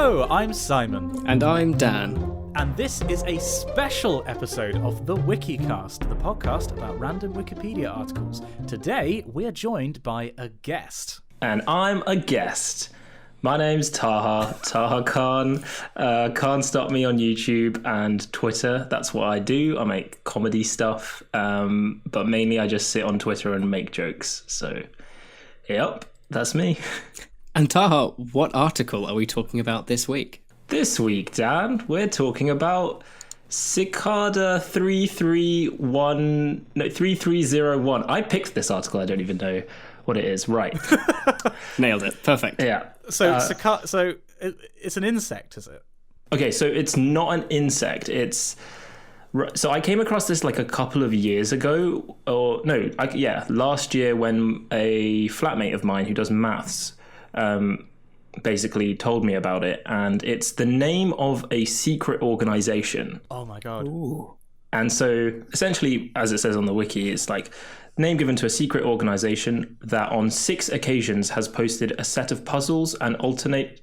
Hello, I'm Simon. And I'm Dan. And this is a special episode of the Wikicast, the podcast about random Wikipedia articles. Today, we're joined by a guest. And I'm a guest. My name's Taha, Taha Khan. Can't stop me on YouTube and Twitter. That's what I do. I make comedy stuff, but mainly I just sit on Twitter and make jokes. So, yep, that's me. And Taha, what article are we talking about this week? This week, Dan, we're talking about Cicada 3301. I picked this article. I don't even know what it is. Right. Nailed it. Perfect. Yeah. So it's an insect, is it? Okay, so it's not an insect. So I came across this like a couple of years ago, last year when a flatmate of mine who does maths basically told me about it, and it's the name of a secret organization. Oh my god. Ooh. And so essentially, as it says on the wiki, it's like name given to a secret organization that on 6 occasions has posted a set of puzzles and alternate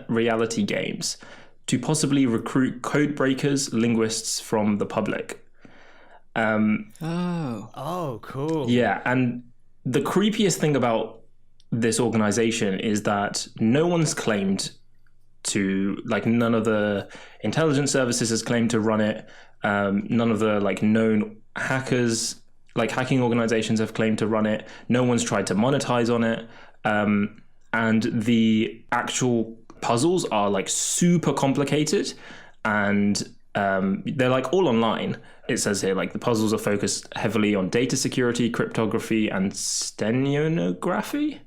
reality games to possibly recruit code breakers, linguists from the public. Oh, cool. Yeah, and the creepiest thing about this organization is that no one's claimed to, like, none of the intelligence services has claimed to run it. None of the known hackers, hacking organizations, have claimed to run it. No one's tried to monetize on it. And the actual puzzles are super complicated, and they're all online. It says here the puzzles are focused heavily on data security, cryptography, and stenography.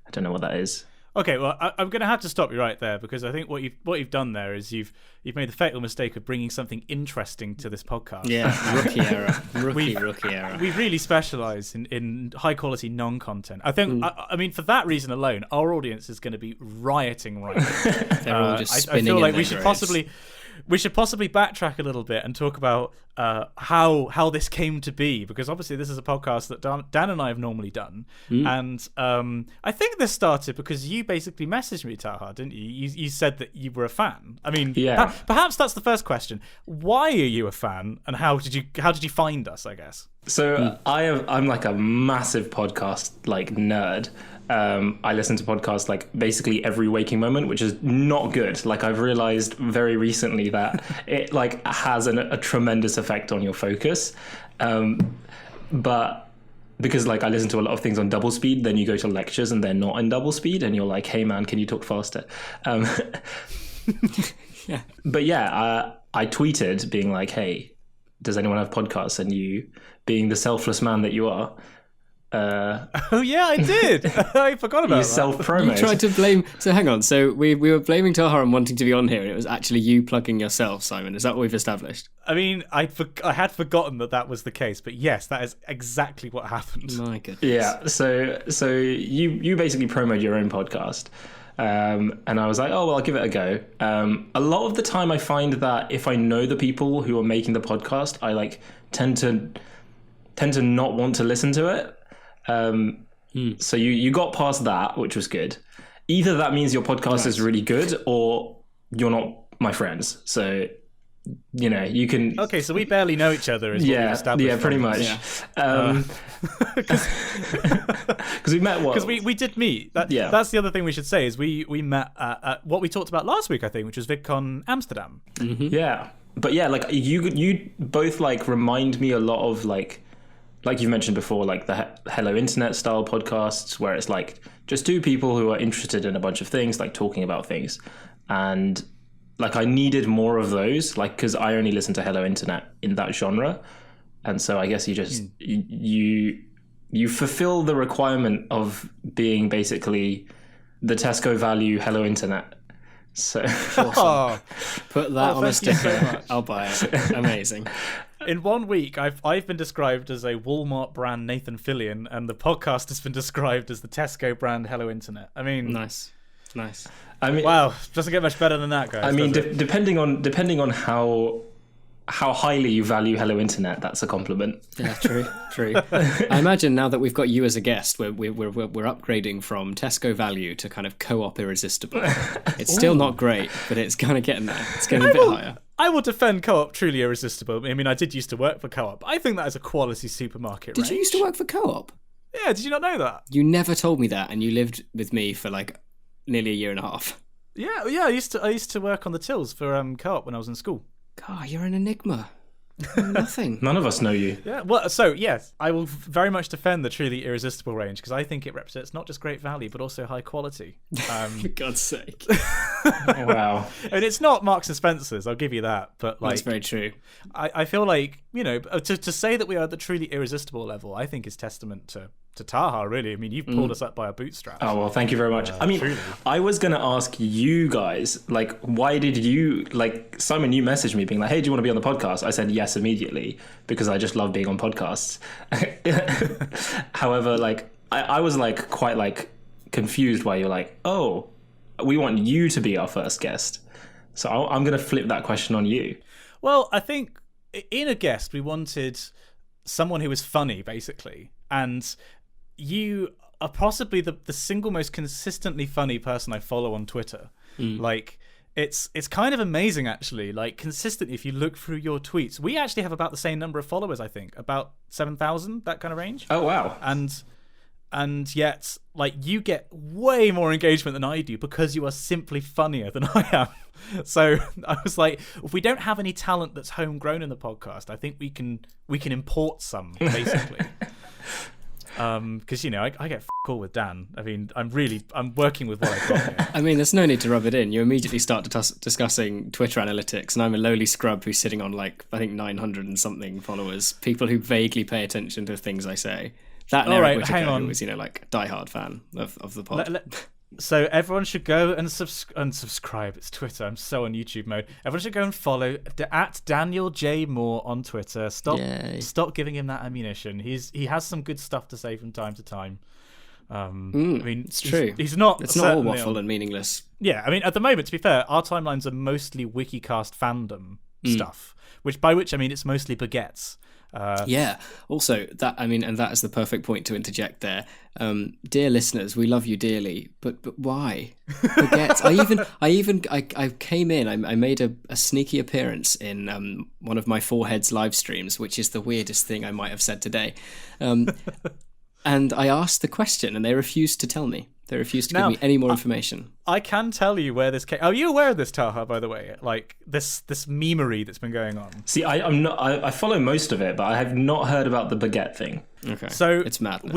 I don't know what that is. Okay, well, I'm going to have to stop you right there, because I think what you've done there is you've made the fatal mistake of bringing something interesting to this podcast. yeah, rookie error. Rookie error. We really specialise in high quality non-content. I think, I mean, for that reason alone, our audience is going to be rioting right now. They're all just spinning. I feel like in we their should possibly backtrack a little bit and talk about how this came to be, because obviously this is a podcast that Dan and I have normally done, and I think this started because you basically messaged me, Taha, didn't you? You said that you were a fan. I mean, yeah. Perhaps that's the first question. Why are you a fan, and how did you find us, I guess? So I'm a massive podcast nerd. I listen to podcasts basically every waking moment, which is not good. I've realized very recently that it has a tremendous effect on your focus. But because I listen to a lot of things on double speed, then you go to lectures and they're not in double speed, and you're like, hey man, can you talk faster? Yeah. But yeah, I tweeted being like, hey, does anyone have podcasts? And you, being the selfless man that you are, oh yeah, I did. I forgot about that. You self-promote. You tried to blame. So hang on. So we were blaming Taha and wanting to be on here, and it was actually you plugging yourself, Simon. Is that what we've established? I mean, I had forgotten that was the case, but yes, that is exactly what happened. My goodness. Yeah. So you basically promoted your own podcast, and I was like, oh well, I'll give it a go. A lot of the time, I find that if I know the people who are making the podcast, I tend to not want to listen to it. So you got past that, which was good. Either that means your podcast is really good, or you're not my friends. So, you can... Okay, so we barely know each other, is what we've established. Yeah, pretty much. Because we met what? Because we did meet. That's the other thing we should say, is we met at what we talked about last week, I think, which was VidCon Amsterdam. Mm-hmm. Yeah. But yeah, you both remind me a lot of like you mentioned before, the Hello Internet style podcasts, where it's just two people who are interested in a bunch of things, talking about things. And I needed more of those, because I only listen to Hello Internet in that genre. And so I guess you just, you fulfill the requirement of being basically the Tesco value Hello Internet. So awesome. Put that on a sticker. So I'll buy it. Amazing. In 1 week, I've been described as a Walmart brand Nathan Fillion, and the podcast has been described as the Tesco brand Hello Internet. I mean, nice. I mean, wow, doesn't get much better than that, guys. I mean, depending on how how highly you value Hello Internet, that's a compliment. Yeah, true. I imagine now that we've got you as a guest, we're upgrading from Tesco value to kind of Co-op irresistible. It's still not great, but it's kind of getting there. It's getting a bit higher. I will defend Co-op truly irresistible. I mean, I did used to work for Co-op. I think that is a quality supermarket range. Did you used to work for Co-op? Yeah, did you not know that? You never told me that, and you lived with me for like nearly a year and a half. Yeah. I used to work on the tills for Co-op when I was in school. God, you're an enigma. Nothing. None of us know you. Yeah, well, so yes, I will very much defend the truly irresistible range because I think it represents not just great value but also high quality. For God's sake. Wow. And it's not Marks and Spencer's, I'll give you that, but like That's very true. I feel like, you know, to say that we are at the truly irresistible level, I think is testament to Taha, really. I mean, you've pulled us up by our bootstraps. Oh, well, thank you very much. I mean, truly. I was going to ask you guys, like, why did you, like, Simon, you messaged me being like, hey, do you want to be on the podcast? I said yes immediately because I just love being on podcasts. However, like, I was, like, quite, like, confused why you're like, oh, we want you to be our first guest. So I'm going to flip that question on you. Well, I think in a guest, we wanted someone who was funny, basically. And you are possibly the single most consistently funny person I follow on Twitter. Like, it's kind of amazing, actually. Like, consistently, if you look through your tweets, we actually have about the same number of followers, I think. About 7,000, that kind of range. Oh, wow. And yet, like, you get way more engagement than I do because you are simply funnier than I am. So I was like, if we don't have any talent that's homegrown in the podcast, I think we can import some, basically. Because, you know, I get all with Dan. I mean, I'm working with what I've got here. I mean, there's no need to rub it in. You immediately start discussing Twitter analytics, and I'm a lowly scrub who's sitting on, like, I think 900 and something followers, people who vaguely pay attention to things I say. That All right, Whittaker, hang on. who was, you know, like, diehard fan of the pod. So everyone should go and unsubscribe. It's Twitter. I'm so on YouTube mode. Everyone should go and follow at Daniel J Moore on Twitter. Stop giving him that ammunition. He has some good stuff to say from time to time. I mean, it's true. He's not. It's not all waffle and meaningless. Yeah, I mean, at the moment, to be fair, our timelines are mostly Wikicast fandom stuff. By which I mean it's mostly baguettes. Yeah. Also, that and that is the perfect point to interject there. Dear listeners, we love you dearly, but why? Baguettes. I came in. I made a sneaky appearance in one of my Foreheads live streams, which is the weirdest thing I might have said today. And I asked the question, and they refused to tell me. They refused to give me any more information. I can tell you where this came. Are you aware of this, Taha, by the way? Like, this memery that's been going on. See, I'm not. I follow most of it, but I have not heard about the baguette thing. Okay. So it's madness.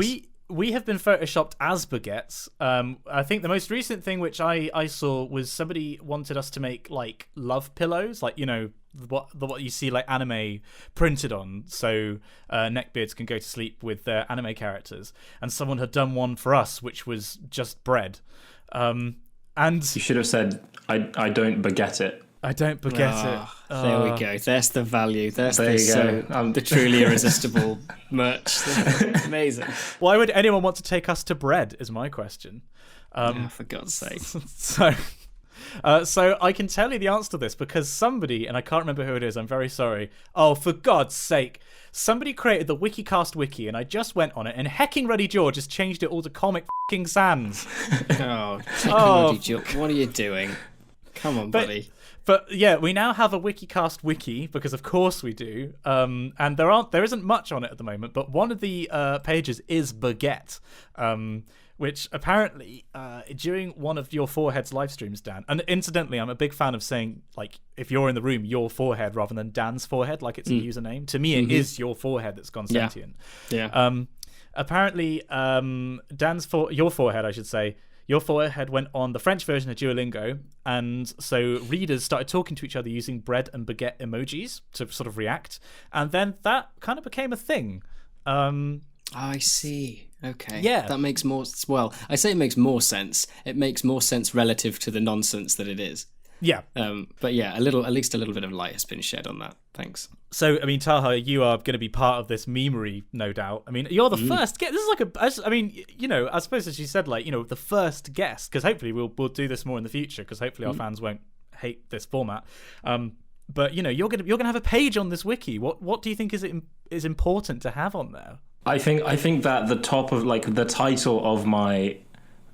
We have been photoshopped as baguettes. I think the most recent thing which I saw was somebody wanted us to make, like, love pillows, like, you know, what you see, like, anime printed on, so neckbeards can go to sleep with their anime characters. And someone had done one for us, which was just bread. And you should have said, "I don't baguette it." I don't baguette it. There we go. There's the value. There's there you go. The truly irresistible merch. Amazing. Why would anyone want to take us to bread? Is my question. For God's sake. So I can tell you the answer to this because somebody, and I can't remember who it is, I'm very sorry. Oh, for God's sake. Somebody created the Wikicast wiki, and I just went on it, and hecking Ruddy George has changed it all to Comic f***ing Sans. Ruddy George. What are you doing? Come on, buddy. But yeah, we now have a Wikicast wiki because of course we do. And there isn't much on it at the moment, but one of the pages is baguette, which apparently during one of your Forehead's live streams, Dan. And incidentally, I'm a big fan of saying, like, if you're in the room, your forehead rather than Dan's forehead, like it's a username. To me, it is your forehead that's gone sentient. Yeah. Apparently, your forehead, I should say. Your forehead went on the French version of Duolingo, and so readers started talking to each other using bread and baguette emojis to sort of react, and then that kind of became a thing. I see. Okay. Yeah. That makes more... Well, I say it makes more sense. It makes more sense relative to the nonsense that it is. Yeah. But yeah, at least a little bit of light has been shed on that. Thanks. So, I mean, Taha, you are going to be part of this memery, no doubt. I mean, you're the first guest. This is like I mean, you know, I suppose as you said, like, you know, the first guest, because hopefully we'll do this more in the future, because hopefully our fans won't hate this format. But you're gonna have a page on this wiki. What do you think is important to have on there? I think that the top of like the title of my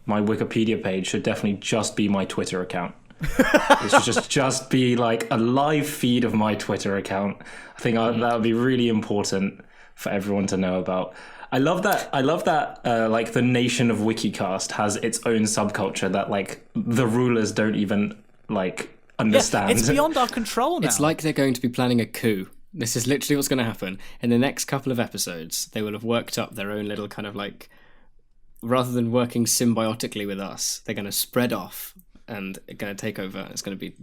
Wikipedia page should definitely just be my Twitter account. It should just be like a live feed of my Twitter account. I think that would be really important for everyone to know about. I love that like the nation of Wikicast has its own subculture that like the rulers don't even like understand. Yeah, it's beyond our control now. It's like they're going to be planning a coup. This is literally what's going to happen. In the next couple of episodes, they will have worked up their own little kind of like, rather than working symbiotically with us, they're going to spread off and going to take over. It's going to be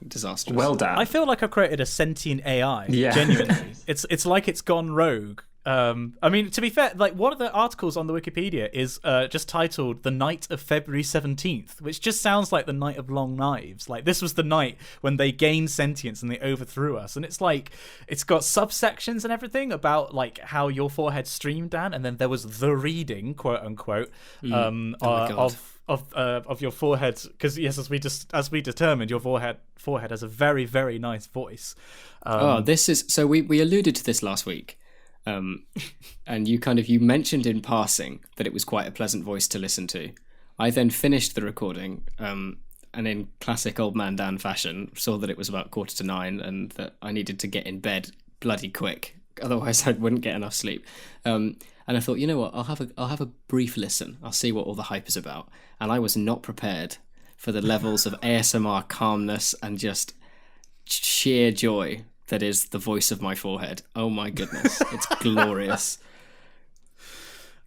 disastrous. Well done. I feel like I've created a sentient AI. Yeah. Genuinely. It's like it's gone rogue. I mean, to be fair, like one of the articles on the Wikipedia is just titled "The Night of February 17th," which just sounds like the Night of Long Knives. Like this was the night when they gained sentience and they overthrew us. And it's like it's got subsections and everything about like how your forehead streamed, Dan, and then there was the reading, quote unquote, of your forehead, because yes, as we determined, your forehead has a very, very nice voice. This is so we alluded to this last week. And you mentioned in passing that it was quite a pleasant voice to listen to. I then finished the recording, and in classic old man Dan fashion, saw that it was about 8:45 and that I needed to get in bed bloody quick, otherwise I wouldn't get enough sleep. And I thought, you know what, I'll have a brief listen. I'll see what all the hype is about. And I was not prepared for the levels of ASMR calmness and just sheer joy that is the voice of my forehead. Oh my goodness, it's glorious.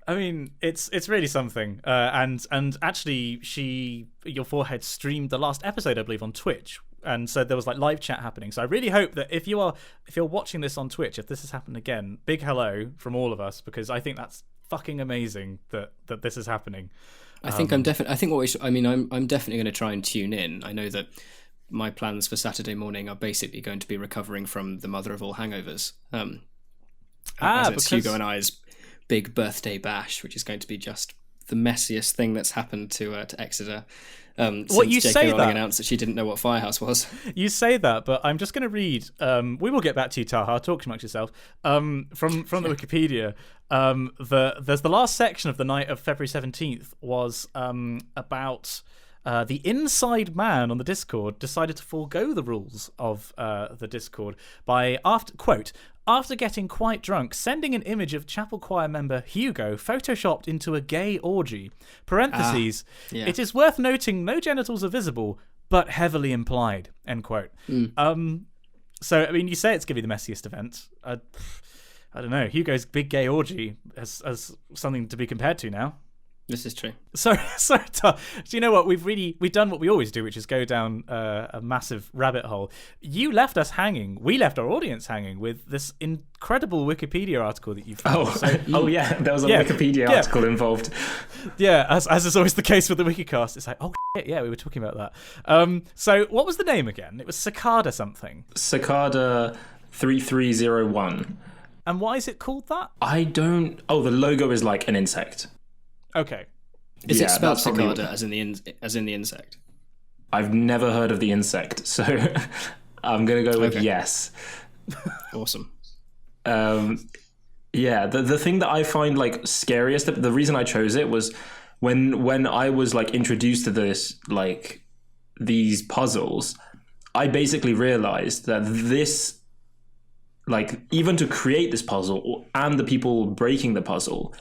I mean, it's really something. And actually, your forehead streamed the last episode, I believe, on Twitch, and so there was like live chat happening. So I really hope that if you're watching this on Twitch, if this has happened again, big hello from all of us, because I think that's fucking amazing that this is happening. I think I'm definitely going to try and tune in. I know that my plans for Saturday morning are basically going to be recovering from the mother of all hangovers. As it's Hugo and I's big birthday bash, which is going to be just the messiest thing that's happened to Exeter. Since J.K. Rowling announced that she didn't know what Firehouse was. You say that, but I'm just going to read. We will get back to you, Taha. Talk amongst yourself. From the Wikipedia, there's the last section of the night of February 17th was about. The inside man on the Discord decided to forego the rules of the Discord by, after getting quite drunk, sending an image of chapel choir member Hugo photoshopped into a gay orgy. Parentheses, It is worth noting no genitals are visible, but heavily implied, end quote. So, I mean, you say it's going to be the messiest event. I don't know. Hugo's big gay orgy has something to be compared to now. This is true. Sorry, do you know what? We've done what we always do, which is go down a massive rabbit hole. You left us hanging. We left our audience hanging with this incredible Wikipedia article that you found. Yeah, there was a Wikipedia article involved. Yeah, as is always the case with the Wikicast, it's like, oh shit, yeah, we were talking about that. So what was the name again? It was Cicada something. Cicada 3301. And why is it called that? the logo is like an insect. Okay. Is it spelled cicada as in the insect? I've never heard of the insect, so I'm going to go with yes. Awesome. The thing that I find like scariest, the reason I chose it was when I was like introduced to this, like these puzzles, I basically realized that this, like even to create this puzzle and the people breaking the puzzle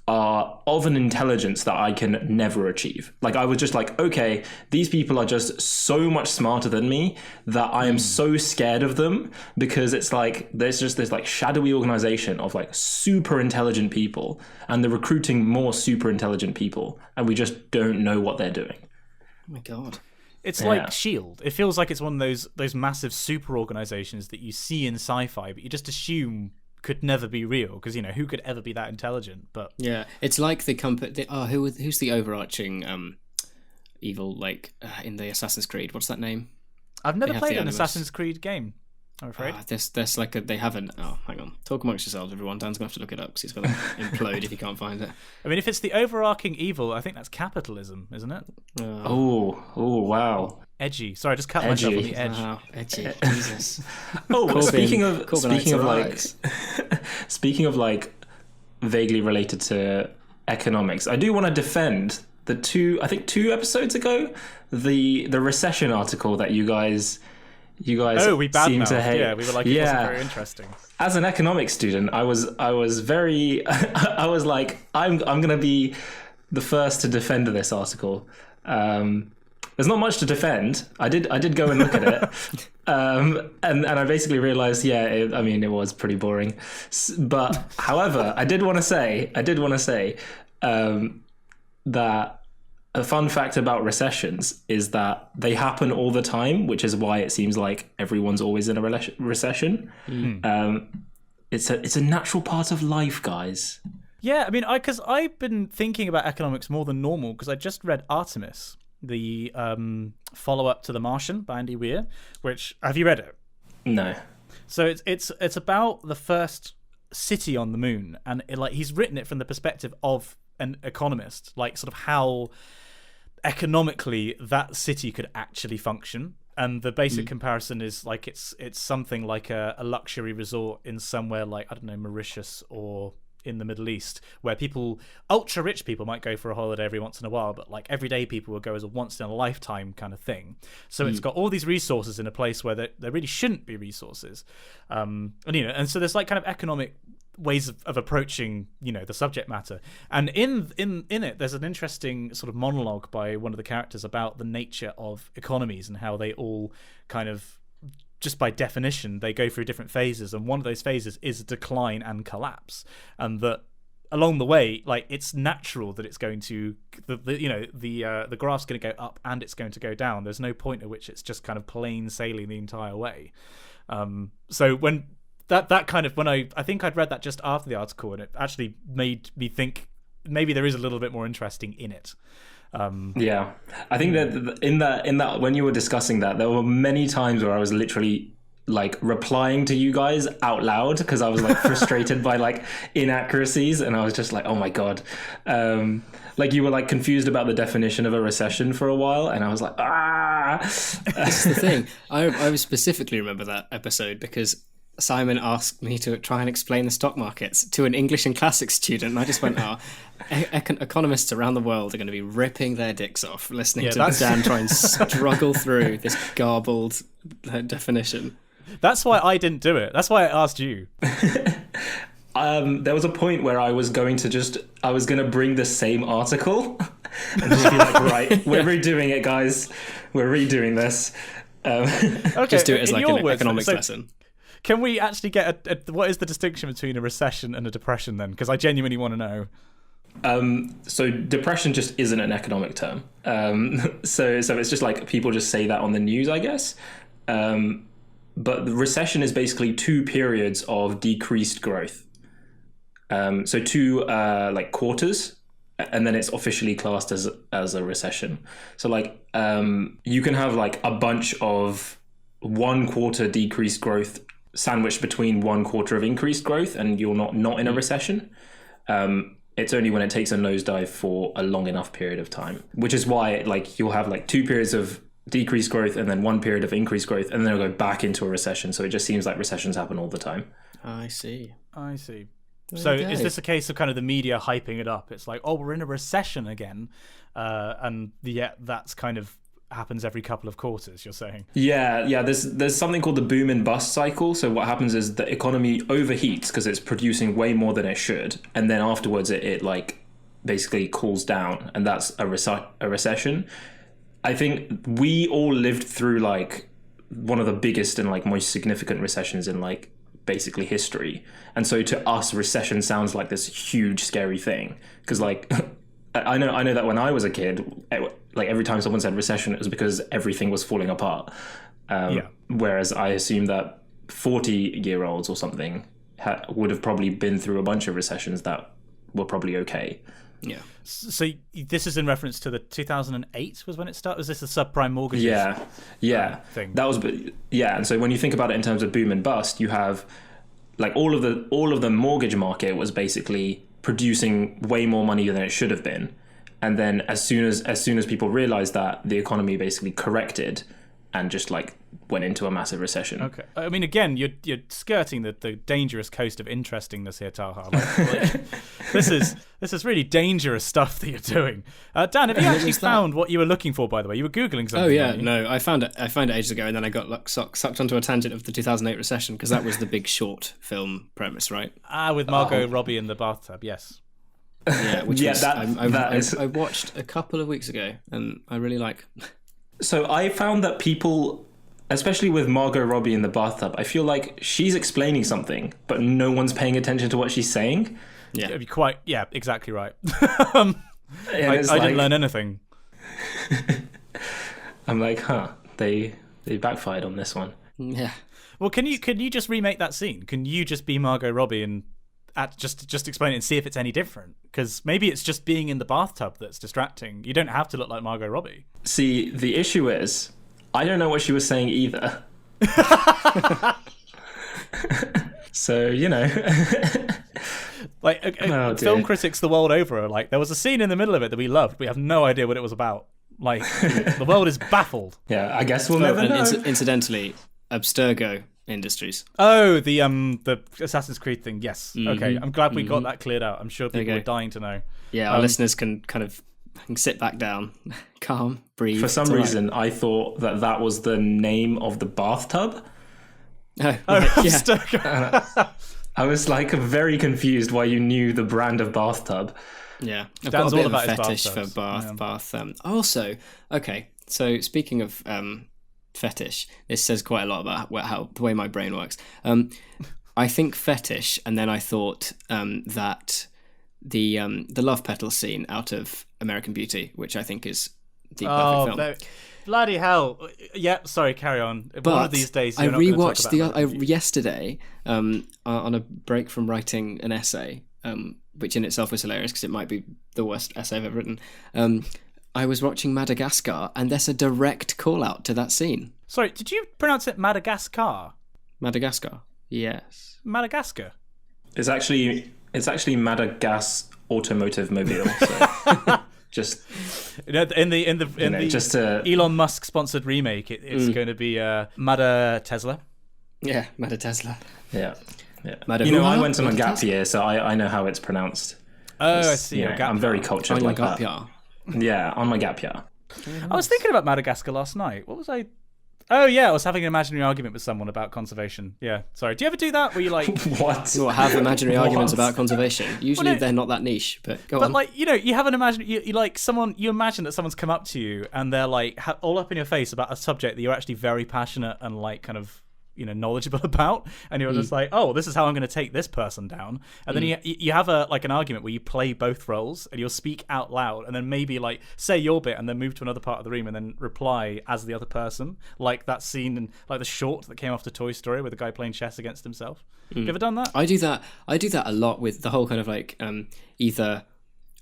are of an intelligence that I can never achieve. Like I was just like, okay, these people are just so much smarter than me that I am so scared of them, because it's like there's just this like shadowy organization of like super intelligent people, and they're recruiting more super intelligent people, and we just don't know what they're doing. Oh my god. It's like S.H.I.E.L.D. It feels like it's one of those massive super organizations that you see in sci-fi, but you just assume could never be real, because who could ever be that intelligent? But yeah, it's like the company. Who's the overarching evil, like in the Assassin's Creed? What's that name? I've never played an Assassin's Creed game, I'm afraid. There's like they haven't. Oh, hang on. Talk amongst yourselves, everyone. Dan's gonna have to look it up because he's gonna implode if he can't find it. I mean, if it's the overarching evil, I think that's capitalism, isn't it? Oh, wow. Edgy. Sorry, I just cut myself on the edge. Wow, edgy. Jesus. Oh, Corbyn speaking of like vaguely related to economics, I do want to defend the two episodes ago, the recession article that you guys we seem to hate. Yeah, we were like, it wasn't very interesting. As an economics student, I was very I was like, I'm gonna be the first to defend this article. There's not much to defend. I did go and look at it, and I basically realized, it was pretty boring. But however, I did want to say that a fun fact about recessions is that they happen all the time, which is why it seems like everyone's always in a recession. It's a natural part of life, guys. Yeah, I mean, because I've been thinking about economics more than normal because I just read Artemus, the follow-up to The Martian by Andy Weir. Which, have you read it? No. So it's about the first city on the moon, and he's written it from the perspective of an economist, like sort of how economically that city could actually function. And the basic comparison is like it's something like a luxury resort in somewhere like, I don't know, Mauritius or in the Middle East, where ultra rich people might go for a holiday every once in a while, but like everyday people will go as a once in a lifetime kind of thing. So it's got all these resources in a place where there really shouldn't be resources, and so there's like kind of economic ways of approaching the subject matter. And in it there's an interesting sort of monologue by one of the characters about the nature of economies and how they all kind of, just by definition, they go through different phases, and one of those phases is decline and collapse, and that along the way, like, it's natural that it's going to the graph's going to go up and it's going to go down. There's no point at which it's just kind of plain sailing the entire way. So when that kind of, when I think I'd read that just after the article, and it actually made me think maybe there is a little bit more interesting in it. I think that in that when you were discussing that, there were many times where I was literally like replying to you guys out loud because I was like frustrated by like inaccuracies, and I was just like, oh my god. Like, you were like confused about the definition of a recession for a while, and I was like, This is the thing. I specifically remember that episode because Simon asked me to try and explain the stock markets to an English and classics student, and I just went, economists around the world are going to be ripping their dicks off listening to Dan try and struggle through this garbled definition. That's why I didn't do it. That's why I asked you. There was a point where I was going to bring the same article and just be like, right, we're redoing it, guys. We're redoing this. Okay, just do it as like an economics lesson. Can we actually get what is the distinction between a recession and a depression then? Because I genuinely want to know. So depression just isn't an economic term. So it's just like people just say that on the news, I guess. But the recession is basically 2 periods of decreased growth. So 2 like quarters, and then it's officially classed as a recession. So like you can have like a bunch of 1 quarter decreased growth sandwiched between 1 quarter of increased growth, and you're not in a recession. It's only when it takes a nosedive for a long enough period of time, which is why like you'll have like 2 periods of decreased growth and then 1 period of increased growth, and then it'll go back into a recession. So it just seems like recessions happen all the time. I see. So is this a case of kind of the media hyping it up? It's like, oh, we're in a recession again, and yet that's kind of happens every couple of quarters, you're saying? Yeah. There's something called the boom and bust cycle. So what happens is the economy overheats because it's producing way more than it should, and then afterwards it like basically cools down, and that's a recession. I think we all lived through like one of the biggest and like most significant recessions in like basically history, and so to us recession sounds like this huge scary thing because like I know that when I was a kid, like every time someone said recession, it was because everything was falling apart. Whereas I assume that 40-year-olds or something would have probably been through a bunch of recessions that were probably okay. Yeah. So this is in reference to the 2008 was when it started. Was this the subprime mortgages? Thing? That was, and so when you think about it in terms of boom and bust, you have like all of the mortgage market was basically producing way more money than it should have been, and then as soon as people realized that, the economy basically corrected and just like went into a massive recession. Okay, I mean, again, you're skirting the dangerous coast of interestingness here, Taha. Like, this is really dangerous stuff that you're doing. Dan, have you actually found what you were looking for? By the way, you were googling something. Oh yeah, no, I found it ages ago, and then I got like, sucked onto a tangent of the 2008 recession because that was the Big Short film premise, right? With Margot Robbie in the bathtub. Yes. Yeah, which is... I watched a couple of weeks ago, and I really like. So I found that people, especially with Margot Robbie in the bathtub, I feel like she's explaining something, but no one's paying attention to what she's saying. Yeah, exactly right. I didn't learn anything. I'm like, they backfired on this one. Yeah. Well, can you just remake that scene? Can you just be Margot Robbie and just explain it and see if it's any different? Because maybe it's just being in the bathtub that's distracting. You don't have to look like Margot Robbie. See, the issue is, I don't know what she was saying either. So, you know. Like, film critics the world over are like, there was a scene in the middle of it that we loved. We have no idea what it was about. Like, the world is baffled. Yeah, I guess we'll never know. Incidentally, Abstergo Industries. Oh, the Assassin's Creed thing. Yes. Mm-hmm. Okay. I'm glad we got that cleared out. I'm sure people are dying to know. Yeah, our listeners can kind of sit back down, calm, breathe. For some reason, I thought that was the name of the bathtub. Yeah. I was like very confused why you knew the brand of bathtub. Yeah, I've got a bit of a fetish for bath. Also, okay, so speaking of fetish, this says quite a lot about how the way my brain works. I think fetish, and then I thought that the love petal scene out of American Beauty, which I think is the perfect film. Bloody hell! Yeah, sorry. Carry on. But one of these days, I rewatched yesterday on a break from writing an essay, which in itself was hilarious because it might be the worst essay I've ever written. I was watching Madagascar, and there's a direct call out to that scene. Sorry, did you pronounce it Madagascar? Madagascar. Yes. Madagascar. It's actually Madagas Automotive Mobile. So. Just in the just Elon Musk sponsored remake, it's going to be Mada Tesla. Yeah, Mada Tesla. Yeah. I went on a gap year, so I know how it's pronounced. I see. I'm very cultured on like your gap that. year. Yeah, on my gap year. I was thinking about Madagascar last night. What was I? Oh yeah, I was having an imaginary argument with someone about conservation. Yeah, sorry. Do you ever do that where you like what? You have imaginary arguments about conservation? Usually they're not that niche, but go on. But like you have an you like someone. You imagine that someone's come up to you and they're like all up in your face about a subject that you're actually very passionate and like kind of knowledgeable about, and you're just like, oh, this is how I'm going to take this person down. And then you have an argument where you play both roles and you'll speak out loud and then maybe like say your bit and then move to another part of the room and then reply as the other person, like that scene in like the short that came off the Toy Story with the guy playing chess against himself. You ever done that? I do that a lot with the whole kind of like either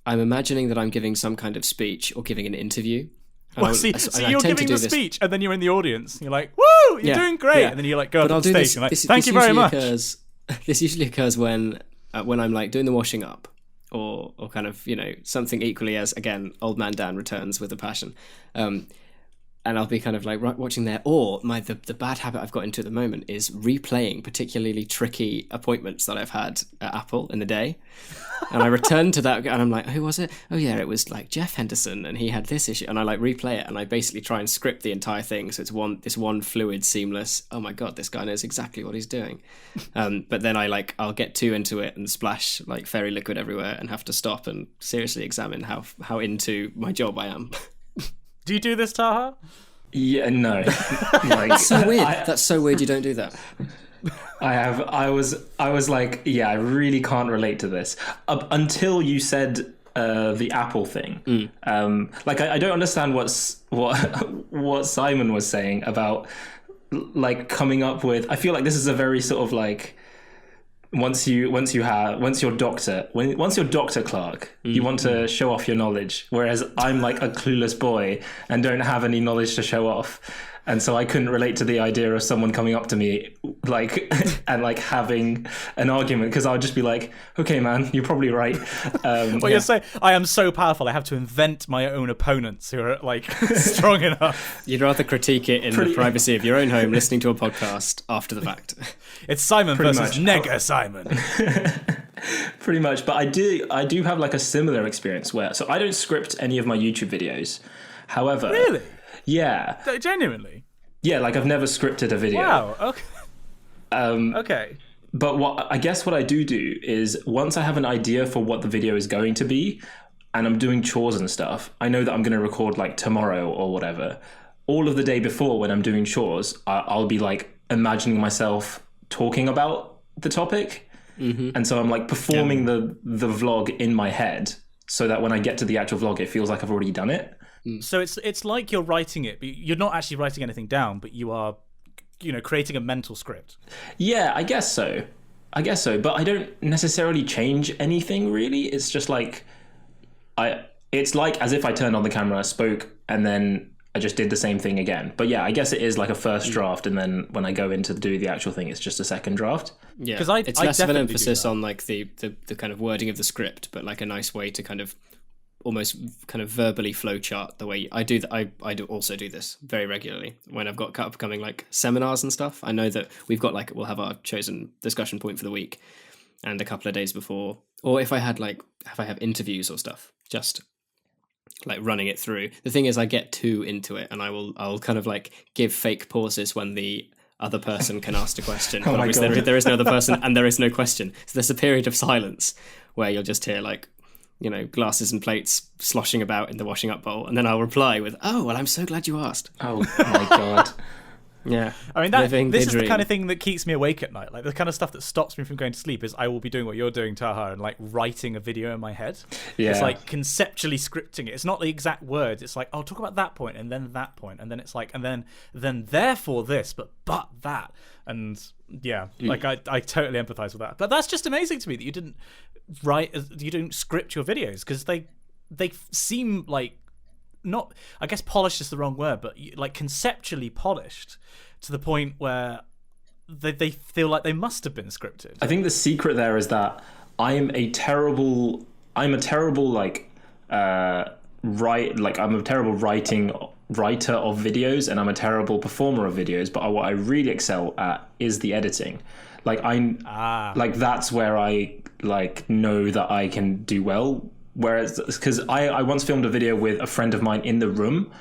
I'm imagining that I'm giving some kind of speech or giving an interview. Well, so you're giving the speech, and then you're in the audience. You're like, "Woo, you're doing great!" And then you like go up on stage and like, "Thank you very much." This usually occurs when I'm like doing the washing up, or kind of something equally as again, old man Dan returns with a passion, and I'll be kind of like watching there. Or the bad habit I've got into at the moment is replaying particularly tricky appointments that I've had at Apple in the day. And I return to that and I'm like, who was it? Oh yeah, it was like Jeff Henderson and he had this issue. And I like replay it and I basically try and script the entire thing. So it's this one fluid, seamless, oh my God, this guy knows exactly what he's doing. But then I'll get too into it and splash like fairy liquid everywhere and have to stop and seriously examine how into my job I am. Do you do this, Taha? Yeah, no. That's so weird. That's so weird you don't do that. I was like, yeah, I really can't relate to this until you said the Apple thing. Like I don't understand what Simon was saying about like coming up with. I feel like this is a very sort of like once you're Dr. Clark, you want to show off your knowledge, whereas I'm like a clueless boy and don't have any knowledge to show off. And so I couldn't relate to the idea of someone coming up to me like and like having an argument, because I would just be like, okay, man, you're probably right. Well, you're saying I am so powerful, I have to invent my own opponents who are like strong enough. You'd rather critique it in the privacy of your own home, listening to a podcast after the fact. It's Simon versus Nega Simon. Pretty much. But I do have like a similar experience where, so I don't script any of my YouTube videos. However, really? Yeah. Genuinely? Yeah, like I've never scripted a video. Wow, okay. Okay. But what I do is, once I have an idea for what the video is going to be, and I'm doing chores and stuff, I know that I'm going to record like tomorrow or whatever. All of the day before, when I'm doing chores, I'll be like imagining myself talking about the topic. Mm-hmm. And so I'm like performing the vlog in my head, so that when I get to the actual vlog, it feels like I've already done it. So it's like you're writing it, but you're not actually writing anything down, but you are, creating a mental script. Yeah, I guess so. But I don't necessarily change anything really. It's just like it's like as if I turned on the camera, spoke, and then I just did the same thing again. But yeah, I guess it is like a first draft, and then when I go in to do the actual thing, it's just a second draft. Yeah, because it's less of an emphasis on like the kind of wording of the script, but like a nice way to kind of almost kind of verbally flowchart the way I do. I do also do this very regularly when I've got upcoming like seminars and stuff. I know that we've got like, we'll have our chosen discussion point for the week, and a couple of days before, or if I have interviews or stuff, just like running it through. The thing is, I get too into it, and I'll kind of like give fake pauses when the other person can ask a question. But obviously there is no other person and there is no question. So there's a period of silence where you'll just hear like, glasses and plates sloshing about in the washing up bowl, and then I'll reply with, "Oh, well, I'm so glad you asked." Oh my god. Yeah. I mean, this is the kind of thing that keeps me awake at night. Like, the kind of stuff that stops me from going to sleep is I will be doing what you're doing, Taha, and like writing a video in my head. Yeah. It's like conceptually scripting it. It's not the exact words. It's like, oh, talk about that point, and then that point, and then it's like, and then therefore this, but that. And yeah, like I totally empathize with that. But that's just amazing to me that you didn't script your videos, because they seem like, not, I guess polished is the wrong word, but like conceptually polished to the point where they feel like they must have been scripted. I think the secret there is that I'm a terrible writer of videos, and I'm a terrible performer of videos, but what I really excel at is the editing. Like like that's where I like know that I can do well. Whereas, because I once filmed a video with a friend of mine in the room,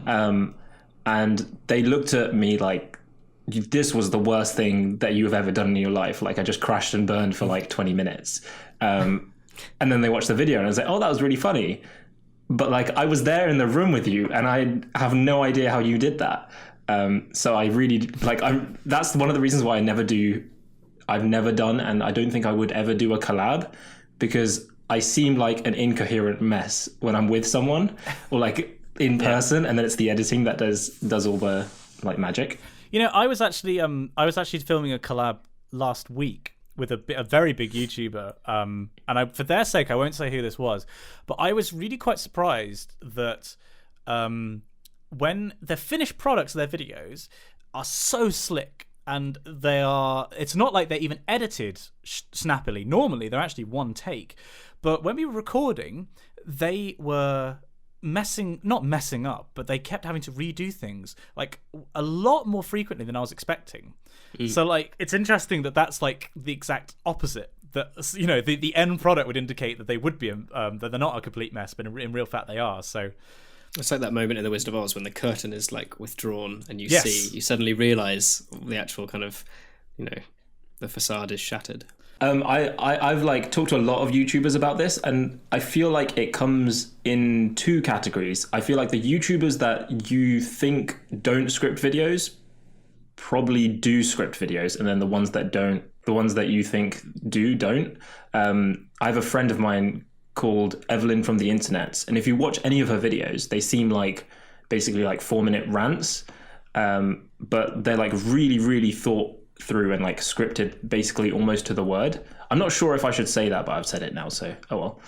and they looked at me like, this was the worst thing that you have ever done in your life. Like, I just crashed and burned for like 20 minutes. And then they watched the video and I was like, oh, that was really funny. But like, I was there in the room with you and I have no idea how you did that. So I really that's one of the reasons why I've never done, and I don't think I would ever do a collab, because I seem like an incoherent mess when I'm with someone or like in person, and then it's the editing that does all the like magic. I was actually filming a collab last week with a very big YouTuber, and for their sake I won't say who this was, but I was really quite surprised that when the finished products of their videos are so slick. And it's not like they're even edited snappily. Normally, they're actually one take. But when we were recording, they were not messing up, but they kept having to redo things like a lot more frequently than I was expecting. So like, it's interesting that that's like the exact opposite. That, the end product would indicate that they would be, that they're not a complete mess, but in real fact they are. So it's like that moment in The Wizard of Oz when the curtain is like withdrawn and you suddenly realise the actual kind of, the facade is shattered. I've like talked to a lot of YouTubers about this, and I feel like it comes in two categories. I feel like the YouTubers that you think don't script videos probably do script videos, and then the ones that don't, the ones that you think don't. I have a friend of mine called Evelyn from the Internet, and if you watch any of her videos, they seem like basically like 4-minute rants, but they're like really, really thought through and like scripted basically almost to the word. I'm not sure if I should say that, but I've said it now, so oh well.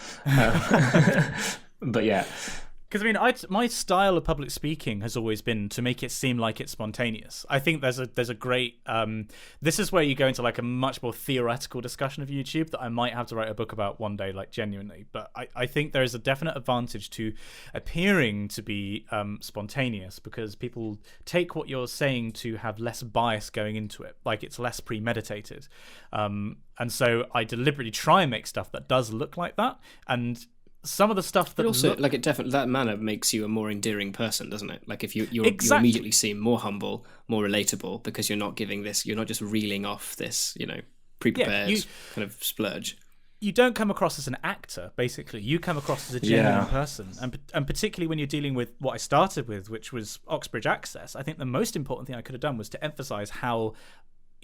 But yeah, Because I mean, my style of public speaking has always been to make it seem like it's spontaneous. I think there's a great. This is where you go into like a much more theoretical discussion of YouTube that I might have to write a book about one day, like genuinely. But I think there is a definite advantage to appearing to be spontaneous, because people take what you're saying to have less bias going into it, like it's less premeditated. And so I deliberately try and make stuff that does look like that, and some of the stuff that but also like it definitely, that manner makes you a more endearing person, doesn't it? Like if you immediately seem more humble, more relatable, because you're not just reeling off this, pre-prepared kind of splurge. You don't come across as an actor, basically. You come across as a genuine person. And particularly when you're dealing with what I started with, which was Oxbridge Access, I think the most important thing I could have done was to emphasize how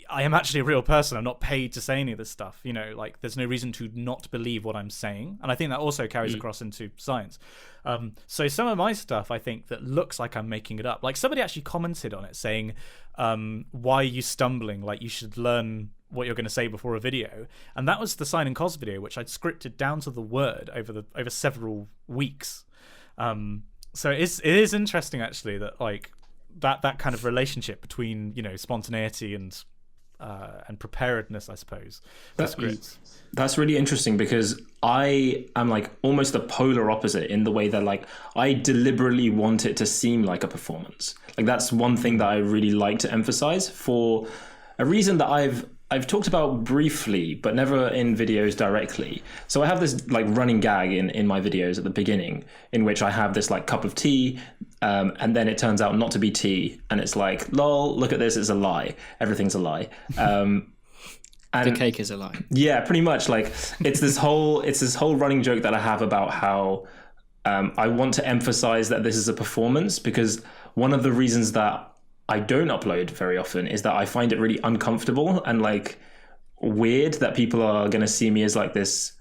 I am actually a real person. I'm not paid to say any of this stuff. Like there's no reason to not believe what I'm saying. And I think that also carries across into science. So some of my stuff, I think, that looks like I'm making it up. Like somebody actually commented on it saying, why are you stumbling? Like you should learn what you're going to say before a video. And that was the Sign and Cos video, which I'd scripted down to the word over several weeks. So it is interesting actually that like that kind of relationship between, spontaneity and preparedness, I suppose. That's really interesting, because I am like almost the polar opposite in the way that like I deliberately want it to seem like a performance. Like that's one thing that I really like to emphasize, for a reason that I've talked about briefly, but never in videos directly. So I have this like running gag in my videos at the beginning, in which I have this like cup of tea, and then it turns out not to be tea, and it's like, lol, look at this, it's a lie. Everything's a lie. And the cake is a lie. Yeah, pretty much. Like it's this whole running joke that I have about how I want to emphasize that this is a performance, because one of the reasons that I don't upload very often is that I find it really uncomfortable and like weird that people are going to see me as like this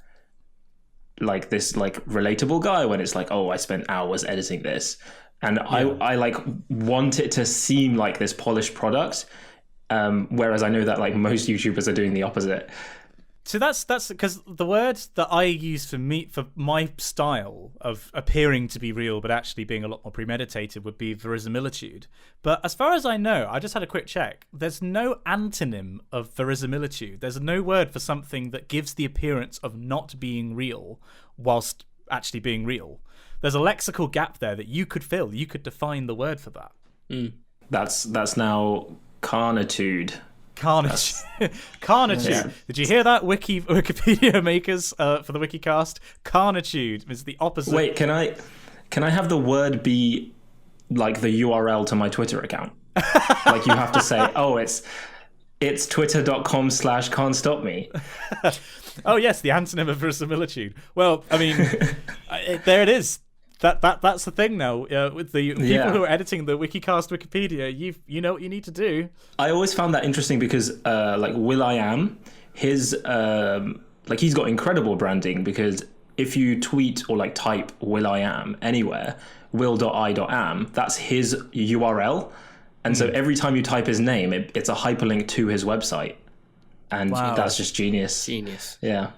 relatable guy, when it's like, oh, I spent hours editing this, and I like want it to seem like this polished product, whereas I know that like most YouTubers are doing the opposite. So that's because the word that I use for my style of appearing to be real but actually being a lot more premeditated would be verisimilitude. But as far as I know, I just had a quick check, there's no antonym of verisimilitude. There's no word for something that gives the appearance of not being real whilst actually being real. There's a lexical gap there that you could fill. You could define the word for that. That's now carnitude. Carnage. Carnitude. Yeah. Did you hear that, Wikipedia makers for the Wikicast? Carnitude is the opposite. Wait, can I have the word be like the URL to my Twitter account? Like you have to say, oh, it's twitter.com/can't stop me. Oh yes, the antonym of verisimilitude. Well, I mean, there it is. That's the thing now. With the people who are editing the Wikicast Wikipedia, you know what you need to do. I always found that interesting because like will.i.am, his like he's got incredible branding, because if you tweet or like type will.i.am anywhere, will.i.am, that's his URL. And so every time you type his name, it's a hyperlink to his website. And that's just genius. Yeah.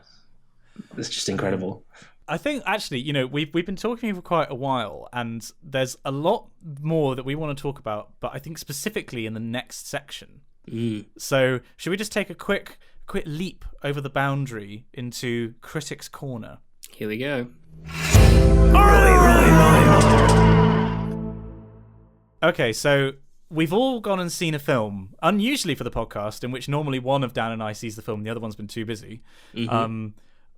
It's just incredible. I think actually, we've been talking for quite a while, and there's a lot more that we want to talk about, but I think specifically in the next section. So should we just take a quick leap over the boundary into Critics' Corner? Here we go. Okay, so we've all gone and seen a film, unusually for the podcast, in which normally one of Dan and I sees the film, the other one's been too busy.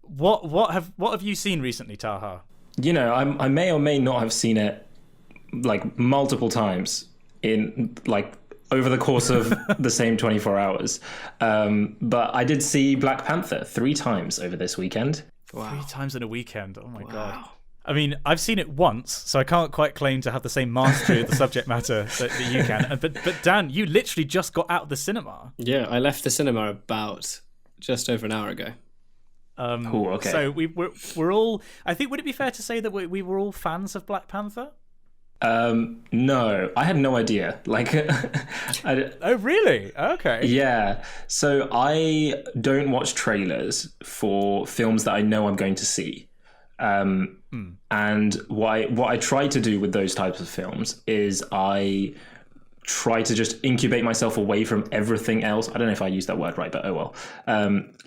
What have you seen recently, Taha? I may or may not have seen it like multiple times in like over the course of the same 24 hours. But I did see Black Panther 3 times over this weekend. Wow. 3 times in a weekend. Oh my God. I mean, I've seen it once, so I can't quite claim to have the same mastery of the subject matter that you can. But Dan, you literally just got out of the cinema. Yeah, I left the cinema about just over an hour ago. Cool, okay. So we're all. I think, would it be fair to say that we were all fans of Black Panther? No, I had no idea. Like, oh really? Okay. Yeah. So I don't watch trailers for films that I know I'm going to see. And what I try to do with those types of films is I try to just incubate myself away from everything else. I don't know if I used that word right, but oh well.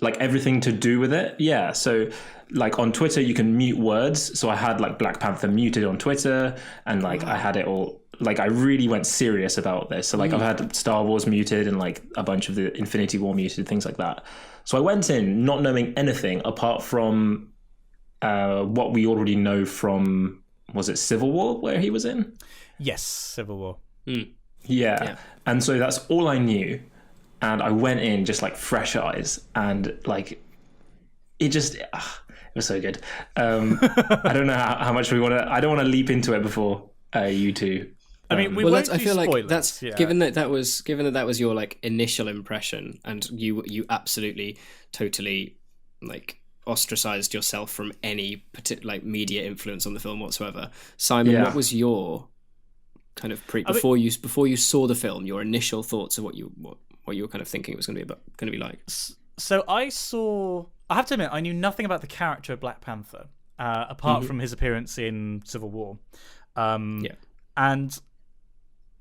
Like everything to do with it. Yeah. So like on Twitter, you can mute words. So I had like Black Panther muted on Twitter, and like I had it all, like I really went serious about this. So like I've had Star Wars muted and like a bunch of the Infinity War muted, things like that. So I went in not knowing anything apart from what we already know from, was it Civil War where he was in? Yes, Civil War. Yeah. And so that's all I knew. And I went in just like fresh eyes, and like it was so good. I don't know how much we want to, I don't want to leap into it before you two. I mean, we well, won't I do feel spoilers. like that's given that was your like initial impression, and you absolutely totally like ostracized yourself from any particular like media influence on the film whatsoever. Simon, what was your kind of before you saw the film, your initial thoughts of what you were kind of thinking it was going to be like? So I have to admit, I knew nothing about the character of Black Panther apart from his appearance in Civil War. And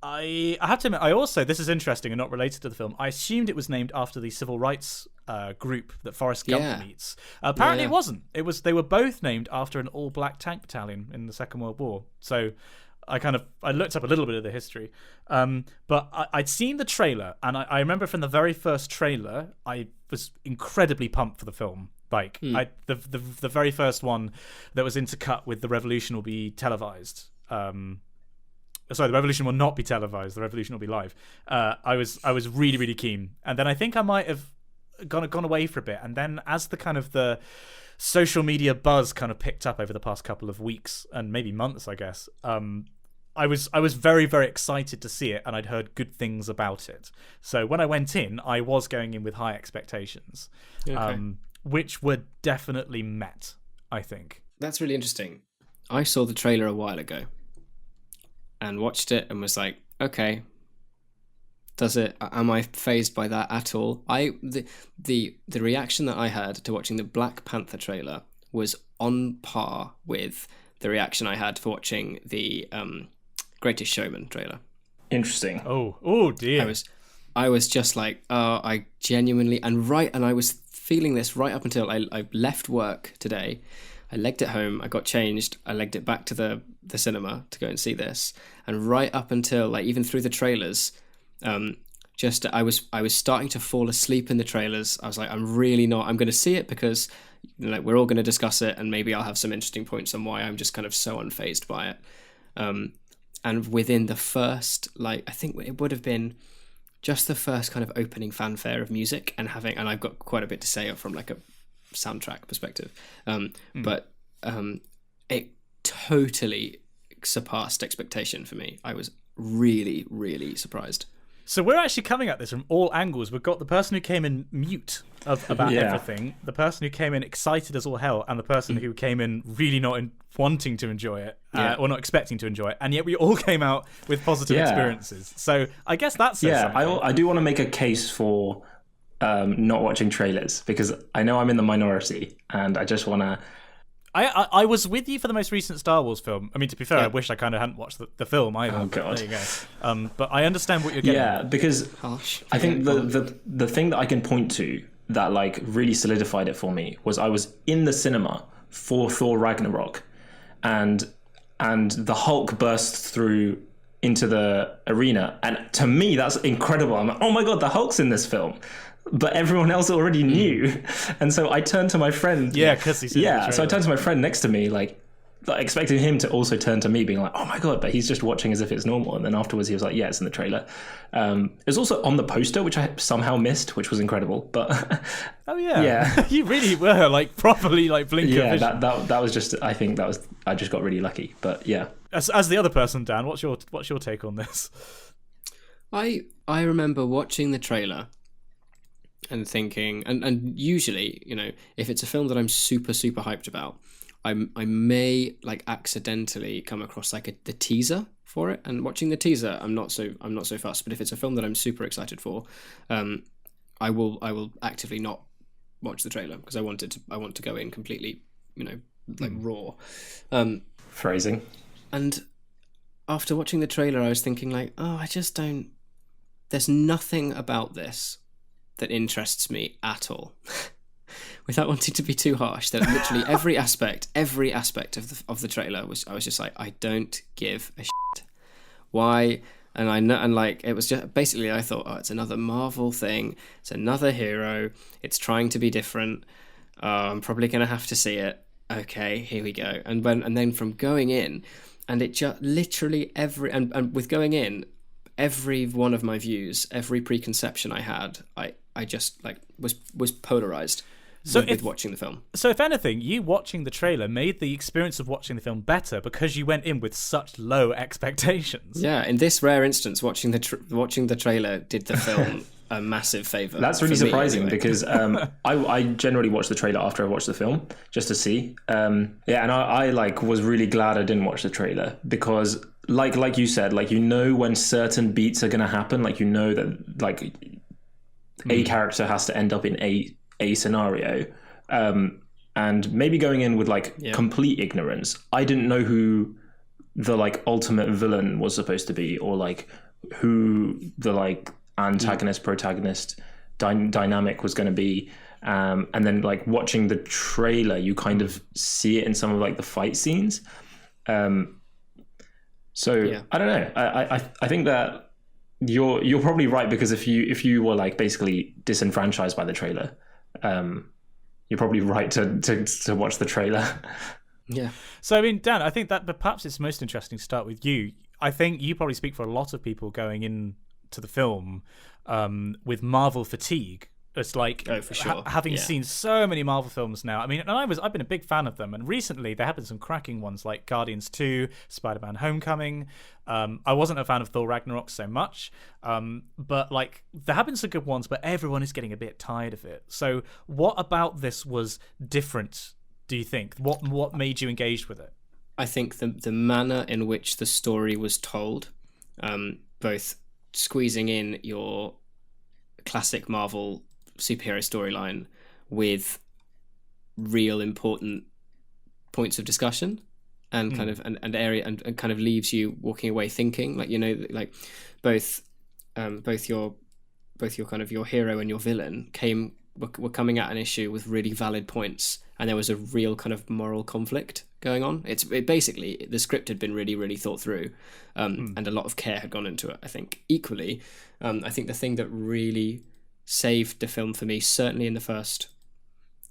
I have to admit, I also, this is interesting and not related to the film, I assumed it was named after the civil rights group that Forrest Gump meets. Apparently it wasn't. They were both named after an all-black tank battalion in the Second World War. So I looked up a little bit of the history. But I'd seen the trailer, and I remember from the very first trailer, I was incredibly pumped for the film. Like, the very first one that was intercut with "The Revolution will be televised." Sorry, the revolution will not be televised. The revolution will be live. I was really, really keen, and then I think I might have gone away for a bit. And then as the social media buzz kind of picked up over the past couple of weeks and maybe months, I guess, I was very, very excited to see it, and I'd heard good things about it. So when I went in, I was going in with high expectations, which were definitely met, I think. That's really interesting. I saw the trailer a while ago and watched it and was like, okay, am I fazed by that at all? The reaction that I had to watching the Black Panther trailer was on par with the reaction I had for watching the Greatest Showman trailer. Interesting. Oh dear. I was just like, I genuinely, and I was feeling this right up until I left work today. I legged it home, I got changed, I legged it back to the cinema to go and see this. And right up until, like, even through the trailers, I was starting to fall asleep in the trailers. I was like, I'm going to see it because, you know, we're all going to discuss it, and maybe I'll have some interesting points on why I'm just kind of so unfazed by it. And within the first, like, I think it would have been just the first kind of opening fanfare of music, and I've got quite a bit to say from like a soundtrack perspective, but it totally surpassed expectation for me. I was really, really surprised. So we're actually coming at this from all angles. We've got the person who came in mute about everything, the person who came in excited as all hell, and the person who came in really not wanting to enjoy it, or not expecting to enjoy it, and yet we all came out with positive experiences. So I guess that's I do want to make a case for not watching trailers, because I know I'm in the minority, and I just want to... I was with you for the most recent Star Wars film. I mean, to be fair, I wish I kind of hadn't watched the film either. Oh, God. There you go. But I understand what you're getting at. Yeah, because I think the thing that I can point to that like really solidified it for me was I was in the cinema for Thor Ragnarok, and the Hulk bursts through into the arena, and to me that's incredible. I'm like, oh my God, the Hulk's in this film. But everyone else already knew. And so I turned to my friend. Yeah, because he's in the trailer. So I turned to my friend next to me, like expecting him to also turn to me, being like, oh my God, but he's just watching as if it's normal. And then afterwards he was like, yeah, it's in the trailer. It was also on the poster, which I somehow missed, which was incredible. But oh yeah. You really were like properly like blinker vision. that was just, I think I just got really lucky. But yeah. As the other person, Dan, what's your take on this? I remember watching the trailer and thinking, and usually, you know, if it's a film that I'm super, super hyped about, I may like accidentally come across like the teaser for it, and watching the teaser, I'm not so fussed. But if it's a film that I'm super excited for, I will actively not watch the trailer, because I want to go in completely, you know, like raw. Phrasing. And after watching the trailer, I was thinking like, oh, I just don't. There's nothing about this that interests me at all. Without wanting to be too harsh, that literally every aspect of the trailer I was just like, I don't give a shit. Why? And I know, and like it was just basically, I thought, oh, it's another Marvel thing. It's another hero. It's trying to be different. I'm probably gonna have to see it. Okay, here we go. And then from going in, and it just literally and with going in, every one of my views, every preconception I had, I just like was polarized. With watching the film. So if anything, you watching the trailer made the experience of watching the film better because you went in with such low expectations. Yeah, in this rare instance, watching the trailer did the film a massive favour. That's really surprising anyway. Because I generally watch the trailer after I watch the film just to see. And I like was really glad I didn't watch the trailer because like you said, like when certain beats are going to happen, like that like a character has to end up in a scenario, and maybe going in with complete ignorance. I didn't know who the like ultimate villain was supposed to be, or like who the like antagonist protagonist dynamic was going to be, and then like watching the trailer, you kind of see it in some of like the fight scenes. I don't know. I think that you're probably right, because if you were like basically disenfranchised by the trailer, you're probably right to watch the trailer. Yeah. So I mean, Dan, I think that perhaps it's most interesting to start with you. I think you probably speak for a lot of people going into the film with Marvel fatigue. It's like for sure. Having seen so many Marvel films now. I mean, and I've been a big fan of them, and recently there have been some cracking ones like Guardians 2, Spider-Man Homecoming. I wasn't a fan of Thor Ragnarok so much, but like there have been some good ones, but everyone is getting a bit tired of it. So what about this was different, do you think? What made you engaged with it? I think the manner in which the story was told, both squeezing in your classic Marvel superhero storyline with real important points of discussion and kind of an area and kind of leaves you walking away thinking like, like both your kind of your hero and your villain were coming at an issue with really valid points, and there was a real kind of moral conflict going on. It basically, the script had been really, really thought through, and a lot of care had gone into it. I think equally, I think the thing that really saved the film for me, certainly in the first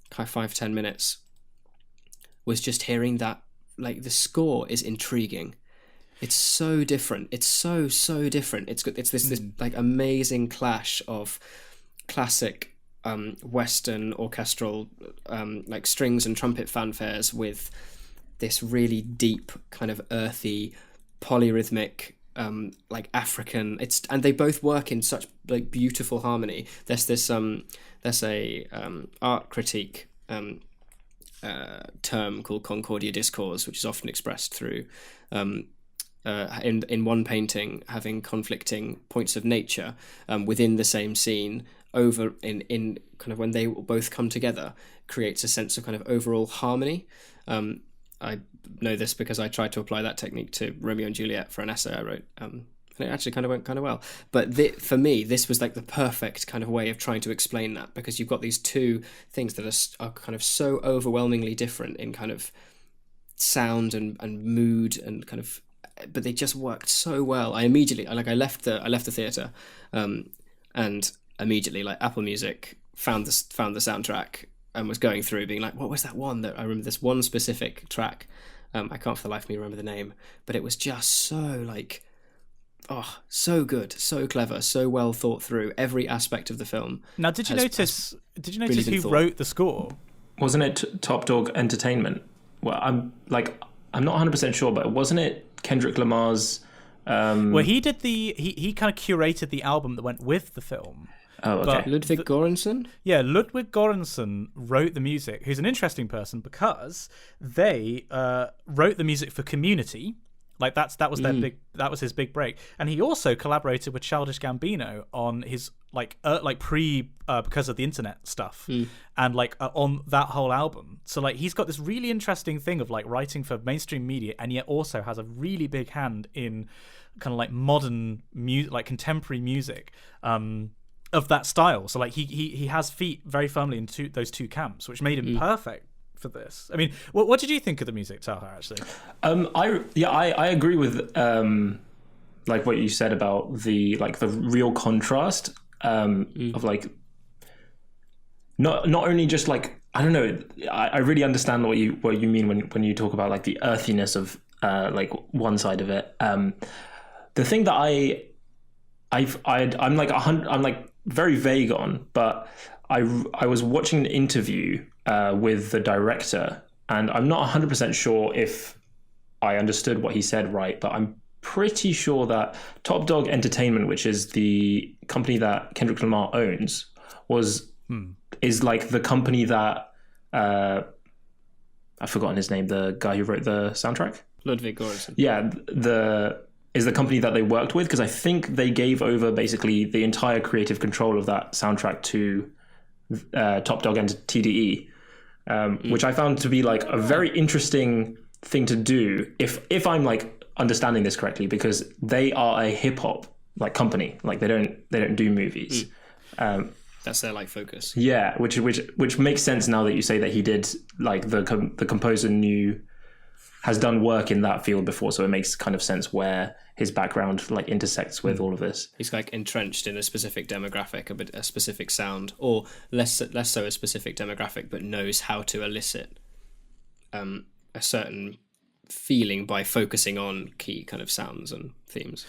5-10 minutes, was just hearing that like the score is intriguing. It's so different. It's so different. It's this like amazing clash of classic Western orchestral like strings and trumpet fanfares with this really deep kind of earthy polyrhythmic like African. And they both work in such like beautiful harmony. There's a art critique term called Concordia discourse, which is often expressed through in one painting having conflicting points of nature within the same scene over in kind of when they both come together creates a sense of kind of overall harmony. I know this because I tried to apply that technique to Romeo and Juliet for an essay I wrote, and it actually kind of went kind of well. But for me, this was like the perfect kind of way of trying to explain that, because you've got these two things that are kind of so overwhelmingly different in kind of sound and mood and kind of, but they just worked so well. I left the theater, and immediately like Apple Music found the soundtrack and was going through being like, what was that one that I remember, this one specific track, I can't for the life of me remember the name, but it was just so like, oh, so good, so clever, so well thought through. Every aspect of the film. Now, did you notice who wrote the score? Wasn't it Top Dog Entertainment? Well, I'm not 100% sure, but wasn't it Kendrick Lamar's? Well, he did he kind of curated the album that went with the film. Oh, okay. Ludwig Göransson? Yeah, Ludwig Göransson wrote the music, who's an interesting person because they wrote the music for Community, Like that was his big break. And he also collaborated with Childish Gambino on his because of the internet stuff, and on that whole album. So like he's got this really interesting thing of like writing for mainstream media, and yet also has a really big hand in kind of like modern music, like contemporary music of that style. So like he has feet very firmly in those two camps, which made him perfect for this. I mean, what did you think of the music, Taha? Actually, I agree with like what you said about the real contrast of like not only just like, I don't know, I really understand what you mean when you talk about like the earthiness of like one side of it. The thing that I'm like very vague on, but I was watching an interview with the director, and I'm not 100% sure if I understood what he said right, but I'm pretty sure that Top Dog Entertainment, which is the company that Kendrick Lamar owns, is like the company that I've forgotten his name, the guy who wrote the soundtrack, Ludwig Göransson. Yeah, is the company that they worked with, because I think they gave over basically the entire creative control of that soundtrack to Top Dog and TDE, which I found to be like a very interesting thing to do, if I'm like understanding this correctly, because they are a hip hop like company, like they don't do movies. That's their like focus. Yeah, which makes sense now that you say that he did, like the composer has done work in that field before, so it makes kind of sense where his background like intersects with all of this. He's like entrenched in a specific demographic, a specific sound, or less so a specific demographic, but knows how to elicit a certain feeling by focusing on key kind of sounds and themes.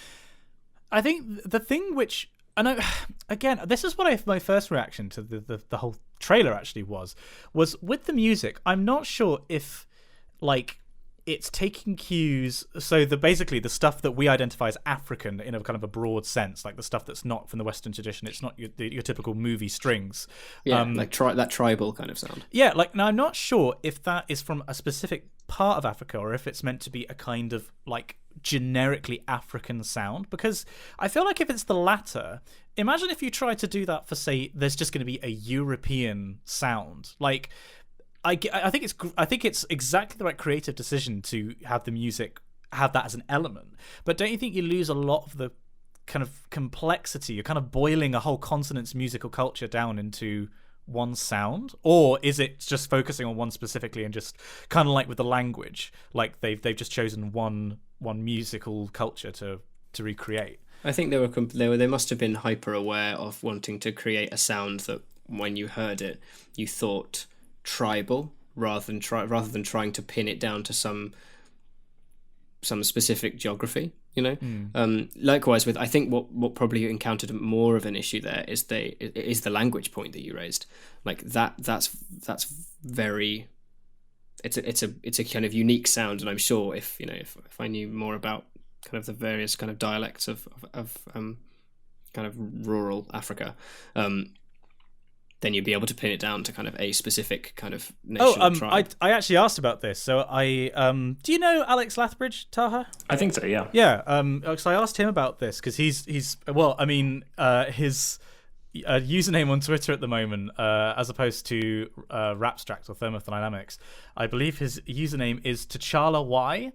I think the thing which, and again, this is what my first reaction to the whole trailer actually was with the music. I'm not sure if like it's taking cues, so basically the stuff that we identify as African in a kind of a broad sense, like the stuff that's not from the Western tradition, it's not your typical movie strings. Like that tribal kind of sound. Yeah, like, now I'm not sure if that is from a specific part of Africa or if it's meant to be a kind of like generically African sound, because I feel like if it's the latter, imagine if you try to do that for, say, there's just going to be a European sound. Like, I think it's exactly the right creative decision to have the music have that as an element. But don't you think you lose a lot of the kind of complexity? You're kind of boiling a whole continent's musical culture down into one sound, or is it just focusing on one specifically and just kind of like with the language, like they've just chosen one musical culture to recreate? I think they must have been hyper aware of wanting to create a sound that when you heard it, you thought tribal rather than trying to pin it down to some specific geography, you know. Likewise with, I think what probably encountered more of an issue there is the language point that you raised. Like that's very, it's a kind of unique sound, and I'm sure if I knew more about kind of the various kind of dialects of kind of rural Africa, then you'd be able to pin it down to kind of a specific kind of nation. Tribe. I actually asked about this. So do you know Alex Lathbridge, Taha? I think so, yeah. Yeah. So I asked him about this because he's his username on Twitter at the moment, as opposed to Rapstract or Thermodynamics, I believe his username is T'Challa Y.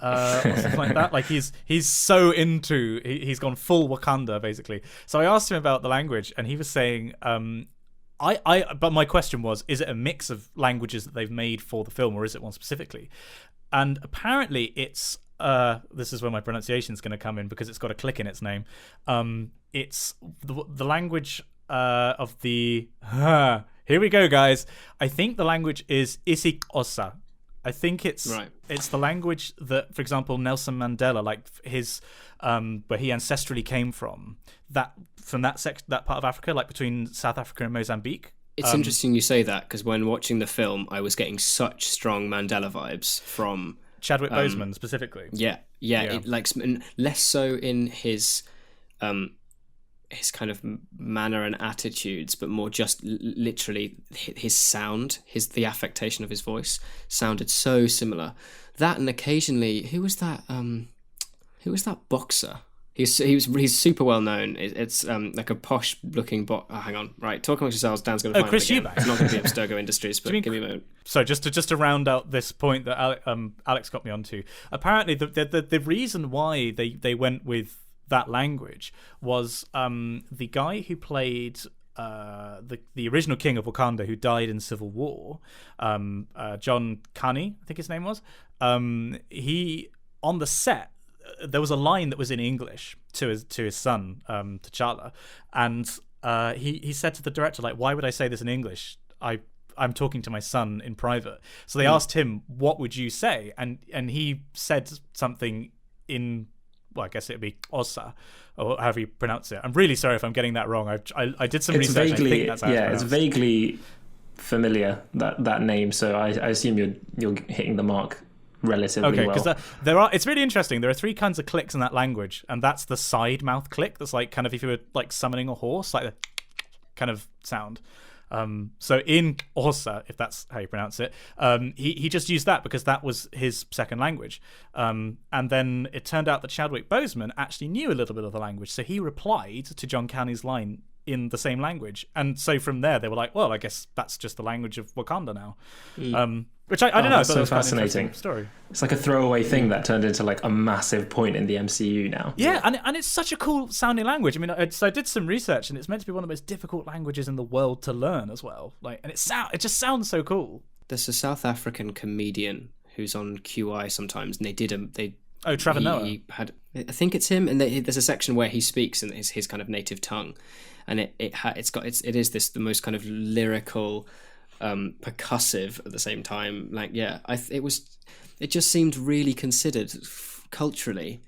Or something like that. Like he's so into, he's gone full Wakanda basically. So I asked him about the language, and he was saying, but my question was, is it a mix of languages that they've made for the film, or is it one specifically? And apparently it's this is where my pronunciation is going to come in, because it's got a click in its name. It's the language of the here we go, guys. I think the language is Isik-Osa. I think it's the language that, for example, Nelson Mandela, like his where he ancestrally came from, that part of Africa, like between South Africa and Mozambique. It's interesting you say that, because when watching the film, I was getting such strong Mandela vibes from Chadwick Boseman specifically. Yeah. It, like, less so in his his kind of manner and attitudes, but more just literally his sound, the affectation of his voice sounded so similar. That, and occasionally, who was that boxer? He's super well known. It's like a posh looking hang on, right? Talk amongst yourselves. Dan's going to find Chris it again. Eubank. It's not going to be Abstergo Industries, but give me a moment. So just to round out this point that Alex got me onto, apparently the reason why they went with that language was the guy who played the original king of Wakanda, who died in Civil War, John Kani, I think his name was. He, on the set, there was a line that was in English to his son, T'Challa, and he said to the director, like, why would I say this in English? I'm talking to my son in private. So they asked him, what would you say? And he said something in, well, I guess it'd be Osa, or however you pronounce it. I'm really sorry if I'm getting that wrong. I did some research. Vaguely, and I think that's how it's vaguely familiar, that name. So I assume you're hitting the mark relatively well. Okay, because it's really interesting. There are 3 kinds of clicks in that language, and that's the side mouth click. That's like kind of if you were like summoning a horse, like the kind of sound. So in Orsa, if that's how you pronounce it, he just used that because that was his second language. And then it turned out that Chadwick Boseman actually knew a little bit of the language, so he replied to John Canny's line in the same language. And so from there, they were like, well, I guess that's just the language of Wakanda now. Which I don't know. That's so fascinating. Story. It's like a throwaway thing that turned into like a massive point in the MCU now. Yeah, and it's such a cool sounding language. I mean, I did some research, and it's meant to be one of the most difficult languages in the world to learn as well. Like, and it just sounds so cool. There's a South African comedian who's on QI sometimes, and Trevor Noah. I think it's him, and there's a section where he speaks in his kind of native tongue, and it is the most kind of lyrical, percussive at the same time. Like, yeah, it just seemed really considered culturally.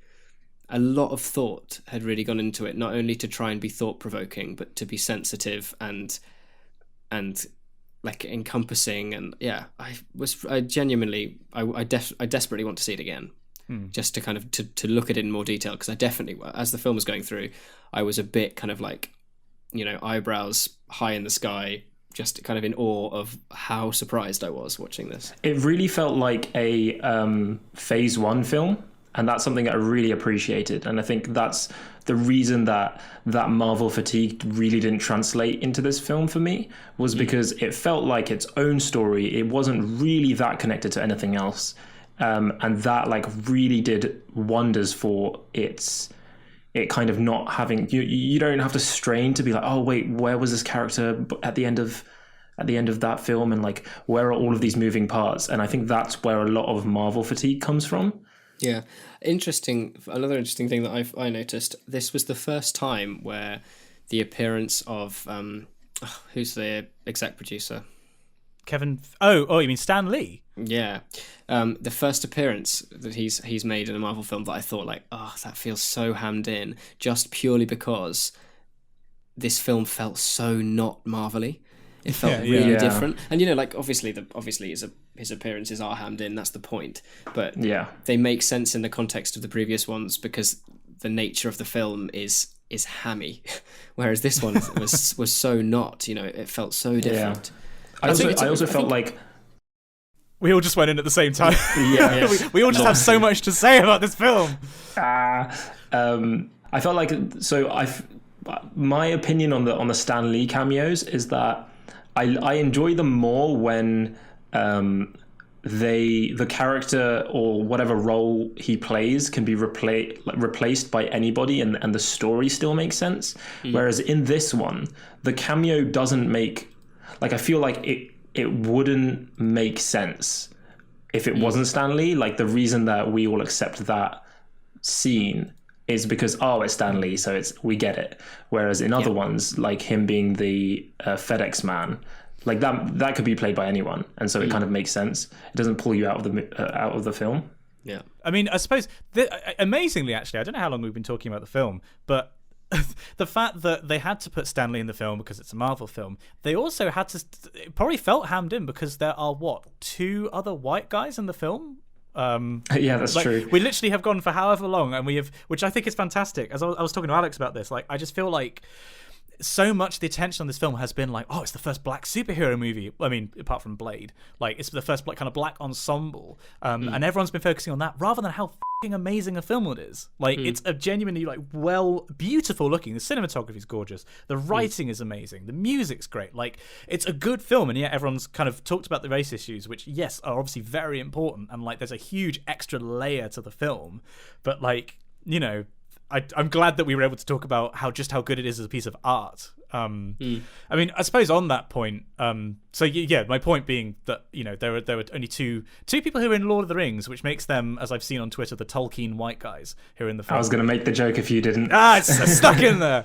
A lot of thought had really gone into it, not only to try and be thought provoking, but to be sensitive and like encompassing. And yeah, I genuinely desperately want to see it again. Just to kind of to look at it in more detail, because I definitely, as the film was going through, I was a bit kind of like, eyebrows high in the sky, just kind of in awe of how surprised I was watching this. It really felt like a phase 1 film, and that's something I really appreciated. And I think that's the reason that Marvel fatigue really didn't translate into this film for me, was because it felt like its own story. It wasn't really that connected to anything else. And that like really did wonders for it kind of not having, you don't have to strain to be like, oh wait, where was this character at the end of that film, and like where are all of these moving parts? And I think that's where a lot of Marvel fatigue comes from. Yeah, another interesting thing that I noticed, this was the first time where the appearance of who's the exec producer, Kevin. Oh, you mean Stan Lee? Yeah, the first appearance that he's made in a Marvel film that I thought like, that feels so hammed in, just purely because this film felt so not Marvel-y. It felt really different, and like obviously his appearances are hammed in. That's the point, but they make sense in the context of the previous ones because the nature of the film is hammy, whereas this one was so not. It felt so different. Yeah. I also felt like we all just went in at the same time. we all just have so much to say about this film. I felt like my opinion on the Stan Lee cameos is that I enjoy them more when the character or whatever role he plays can be replaced by anybody, and the story still makes sense. Whereas in this one, the cameo doesn't make, like, I feel like it wouldn't make sense if it wasn't Stan Lee. Like, the reason that we all accept that scene is because, it's Stan Lee, so we get it. Whereas in other ones, like him being the FedEx man, like that could be played by anyone, and so it kind of makes sense. It doesn't pull you out of the film. Yeah, I mean, I suppose amazingly, actually, I don't know how long we've been talking about the film, but the fact that they had to put Stan Lee in the film because it's a Marvel film, they also had to. It probably felt hammed in because there are 2 other white guys in the film. Yeah, that's true. We literally have gone for however long, and we have, which I think is fantastic. As I was talking to Alex about this, like, I just feel like so much of the attention on this film has been like, oh, it's the first black superhero movie. I mean, apart from Blade, like, it's the first kind of black ensemble, and everyone's been focusing on that rather than how fucking amazing a film it is. Like, it's a genuinely, like, beautiful looking. The cinematography is gorgeous. The writing is amazing. The music's great. Like, it's a good film, and yet everyone's kind of talked about the race issues, which, yes, are obviously very important, and, like, there's a huge extra layer to the film, but, like, you know, I'm glad that we were able to talk about how good it is as a piece of art. I mean, I suppose on that point, so yeah, my point being that, you know, there were only two people who were in Lord of the Rings, which makes them, as I've seen on Twitter, the Tolkien white guys who are in the film. I was going to make the joke if you didn't. It's stuck in there.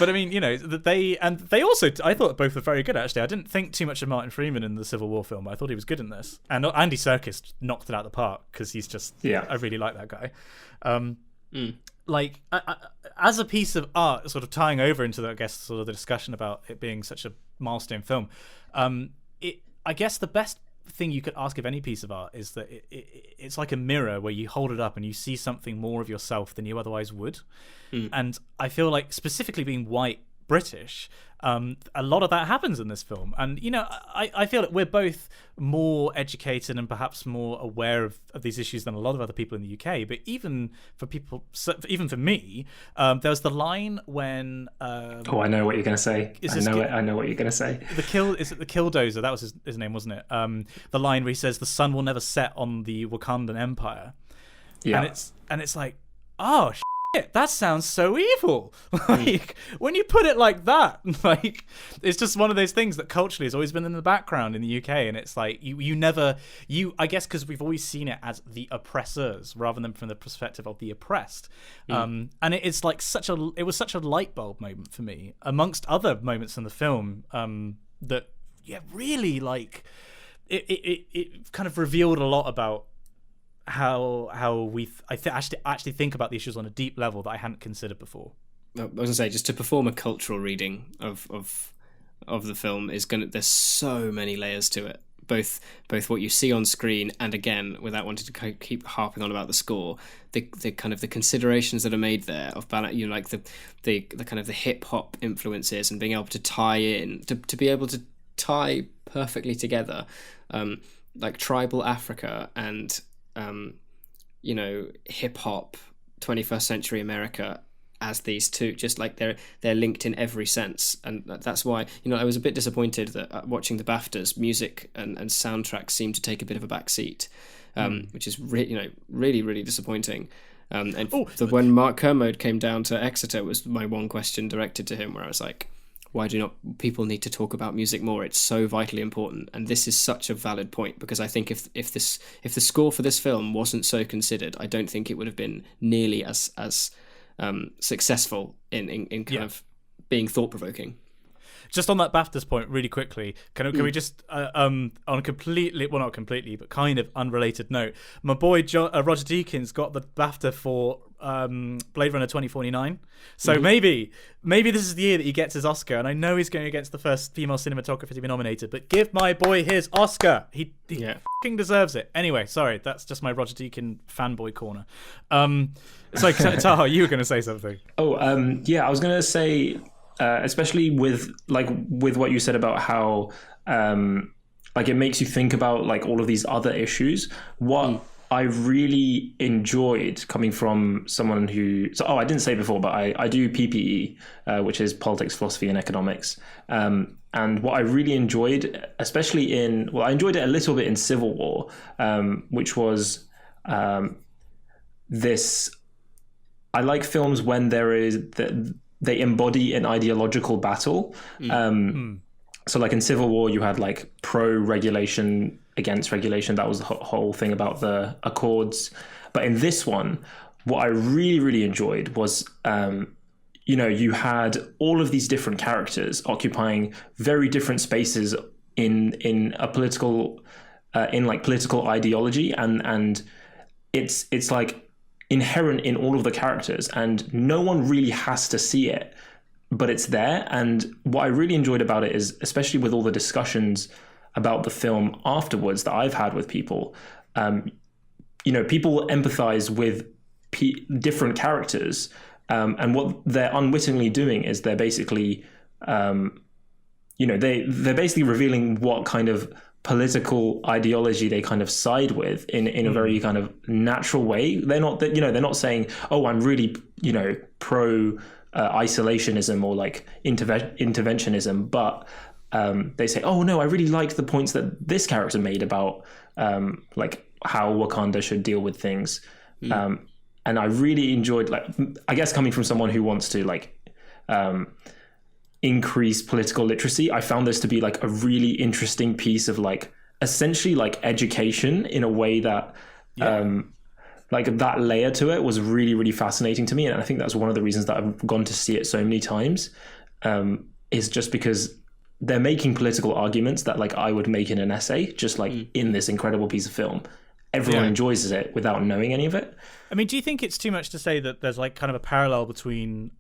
But I mean, you know, they also, I thought both were very good, actually. I didn't think too much of Martin Freeman in the Civil War film, but I thought he was good in this. And Andy Serkis knocked it out of the park, because he's just, I really like that guy. Like, as a piece of art, sort of tying over into the, I guess, sort of the discussion about it being such a milestone film, I guess the best thing you could ask of any piece of art is that it's like a mirror where you hold it up and you see something more of yourself than you otherwise would. And I feel like, specifically being white British, a lot of that happens in this film. And, you know, I feel that we're both more educated and perhaps more aware of these issues than a lot of other people in the UK. But even for me, there was the line when I know what you're going to say. I know what you're going to say. The Killdozer, that was his name, wasn't it? The line where he says the sun will never set on the Wakandan Empire. Yeah. And it's like, oh, that sounds so evil. Like, when you put it like that, like, it's just one of those things that culturally has always been in the background in the UK, and it's like I guess because we've always seen it as the oppressors rather than from the perspective of the oppressed. And it's like it was such a light bulb moment for me, amongst other moments in the film, that really, like, it kind of revealed a lot about how we actually think about the issues on a deep level that I hadn't considered before. I was gonna say, just to perform a cultural reading of the film there's so many layers to it. Both what you see on screen, and again, without wanting to keep harping on about the score, the kind of the considerations that are made there of balance, you know, like the kind of the hip hop influences, and being able to tie in to be able to tie perfectly together, like tribal Africa and you know, hip hop, 21st century America, as these two, just like they're linked in every sense. And that's why, you know, I was a bit disappointed that watching the BAFTAs, music and soundtracks seemed to take a bit of a back seat, which is really, really disappointing. When Mark Kermode came down to Exeter was my one question directed to him, where I was like, why do not people need to talk about music more? It's so vitally important, and this is such a valid point, because I think if the score for this film wasn't so considered, I don't think it would have been nearly as successful in kind of being thought provoking. Just on that BAFTAs point, really quickly, can we just, on a completely, well, not completely, but kind of unrelated note, my boy Roger Deakins got the BAFTA for Blade Runner 2049. So maybe this is the year that he gets his Oscar, and I know he's going against the first female cinematographer to be nominated, but give my boy his Oscar. He fucking deserves it. Anyway, sorry, that's just my Roger Deakins fanboy corner. So Taha, you were going to say something. I was going to say, especially with what you said about how like it makes you think about like all of these other issues. What I really enjoyed, coming from someone who, I didn't say before, but I do PPE, which is politics, philosophy, and economics. And what I really enjoyed, especially I enjoyed it a little bit in Civil War, which was this. I like films when they embody an ideological battle. So like in Civil War, you had like pro-regulation against regulation. That was the whole thing about the Accords. But in this one, what I really, really enjoyed was, you had all of these different characters occupying very different spaces in a political, political ideology. And it's like inherent in all of the characters, and no one really has to see it, but it's there. And what I really enjoyed about it is, especially with all the discussions about the film afterwards that I've had with people, people empathize with different characters, and what they're unwittingly doing is they're basically, they're basically revealing what kind of political ideology they kind of side with in a very kind of natural way. They're not saying, oh, I'm really, pro isolationism or like interventionism, but they say, oh no, I really liked the points that this character made about like how Wakanda should deal with things. And I really enjoyed, like, I guess coming from someone who wants to like increase political literacy, I found this to be like a really interesting piece of like essentially like education in a way that like that layer to it was really, really fascinating to me. And I think that's one of the reasons that I've gone to see it so many times, is just because they're making political arguments that like I would make in an essay, just like in this incredible piece of film. Everyone enjoys it without knowing any of it. I mean, do you think it's too much to say that there's like kind of a parallel between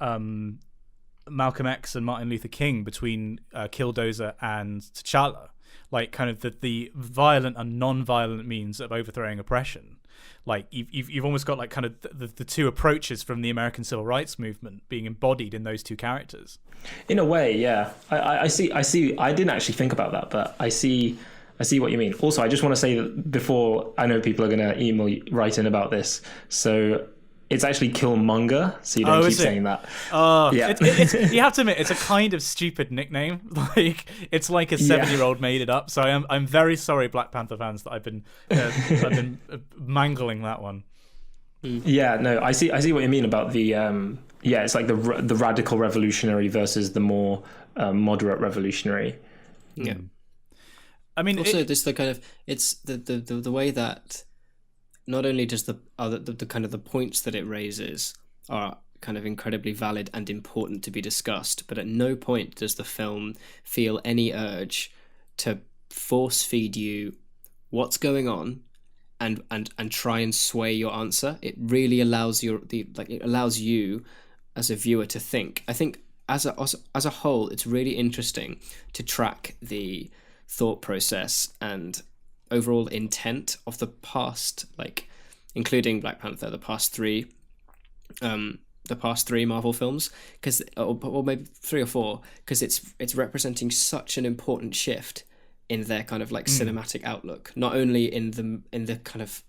Malcolm X and Martin Luther King, between Killdozer and T'Challa? Like kind of the violent and non-violent means of overthrowing oppression. Like you've almost got like kind of the two approaches from the American Civil Rights Movement being embodied in those two characters. In a way, yeah. I see. I didn't actually think about that, but I see what you mean. Also, I just want to say that before, I know people are going to write in about this, so it's actually Killmonger, so you don't keep saying that. Oh, yeah. It's, you have to admit, it's a kind of stupid nickname. Like it's like a 7-year-old made it up. So I'm very sorry, Black Panther fans, that I've been mangling that one. Yeah, no, I see what you mean about the it's like the radical revolutionary versus the more moderate revolutionary. Yeah. I mean, also there's the kind of, it's the way that not only does the kind of the points that it raises are kind of incredibly valid and important to be discussed, but at no point does the film feel any urge to force feed you what's going on and try and sway your answer. It really allows it allows you as a viewer to think. I think as a whole, it's really interesting to track the thought process and overall intent of the past, like including Black Panther, the past three Marvel films, because or maybe 3 or 4, because it's representing such an important shift in their kind of like cinematic outlook, not only in the kind of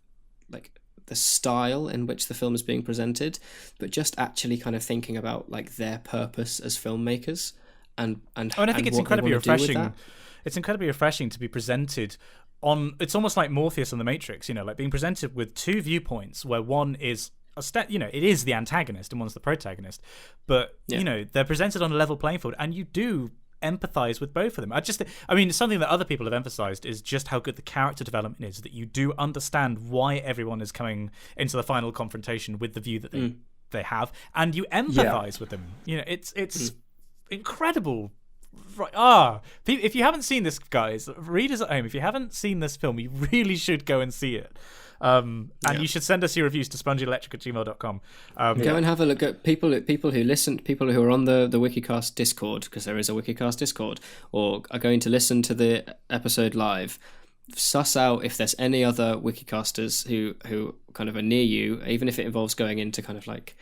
like the style in which the film is being presented, but just actually kind of thinking about like their purpose as filmmakers and I think it's incredibly refreshing. It's incredibly refreshing to be presented on. It's almost like Morpheus and the Matrix, like being presented with two viewpoints, where one is it is the antagonist and one's the protagonist, but they're presented on a level playing field, and you do empathize with both of them. I mean, something that other people have emphasized is just how good the character development is, that you do understand why everyone is coming into the final confrontation with the view that they have, and you empathize with them. It's incredible. Right. If you haven't seen this, guys, readers at home, if you haven't seen this film, you really should go and see it. And you should send us your reviews to spongyelectric@gmail.com. Go and have a look at people who listen, people who are on the Wikicast Discord, because there is a Wikicast Discord, or are going to listen to the episode live. Suss out if there's any other Wikicasters who kind of are near you, even if it involves going into kind of like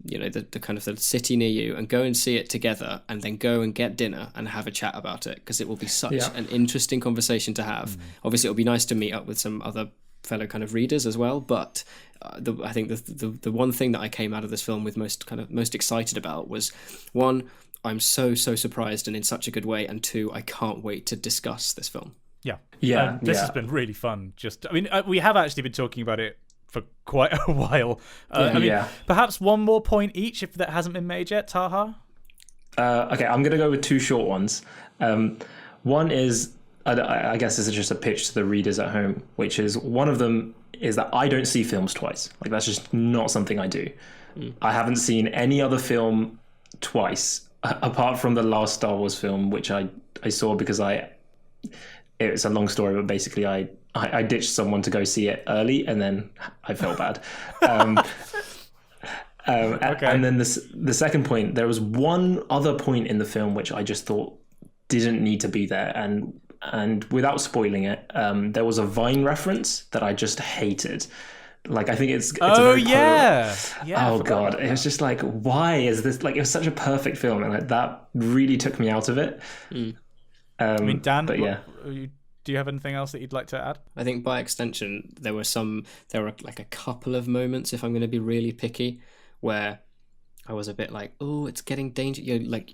the kind of the city near you, and go and see it together, and then go and get dinner and have a chat about it, because it will be such an interesting conversation to have. Obviously, it'll be nice to meet up with some other fellow kind of readers as well, but I think the one thing that I came out of this film with most excited about was, one, I'm so surprised and in such a good way, and two, I can't wait to discuss this film. This has been really fun. We have actually been talking about it for quite a while. Perhaps one more point each, if that hasn't been made yet. Taha? Okay, I'm going to go with 2 short ones. One is, I guess this is just a pitch to the readers at home, which is, one of them is that I don't see films twice. Like, that's just not something I do. I haven't seen any other film twice, apart from the last Star Wars film, which I saw because it's a long story, but basically I ditched someone to go see it early, and then I felt bad. Okay. And then the second point, there was one other point in the film which I just thought didn't need to be there, and and without spoiling it, there was a Vine reference that I just hated. Like, I think it's a very yeah. Oh god, it was just like, why is this, like, it was such a perfect film, and like that really took me out of it. I mean, Dan, but yeah. Do you have anything else that you'd like to add? I think by extension, there were like a couple of moments, if I'm going to be really picky, where I was a bit like, oh, it's getting dangerous.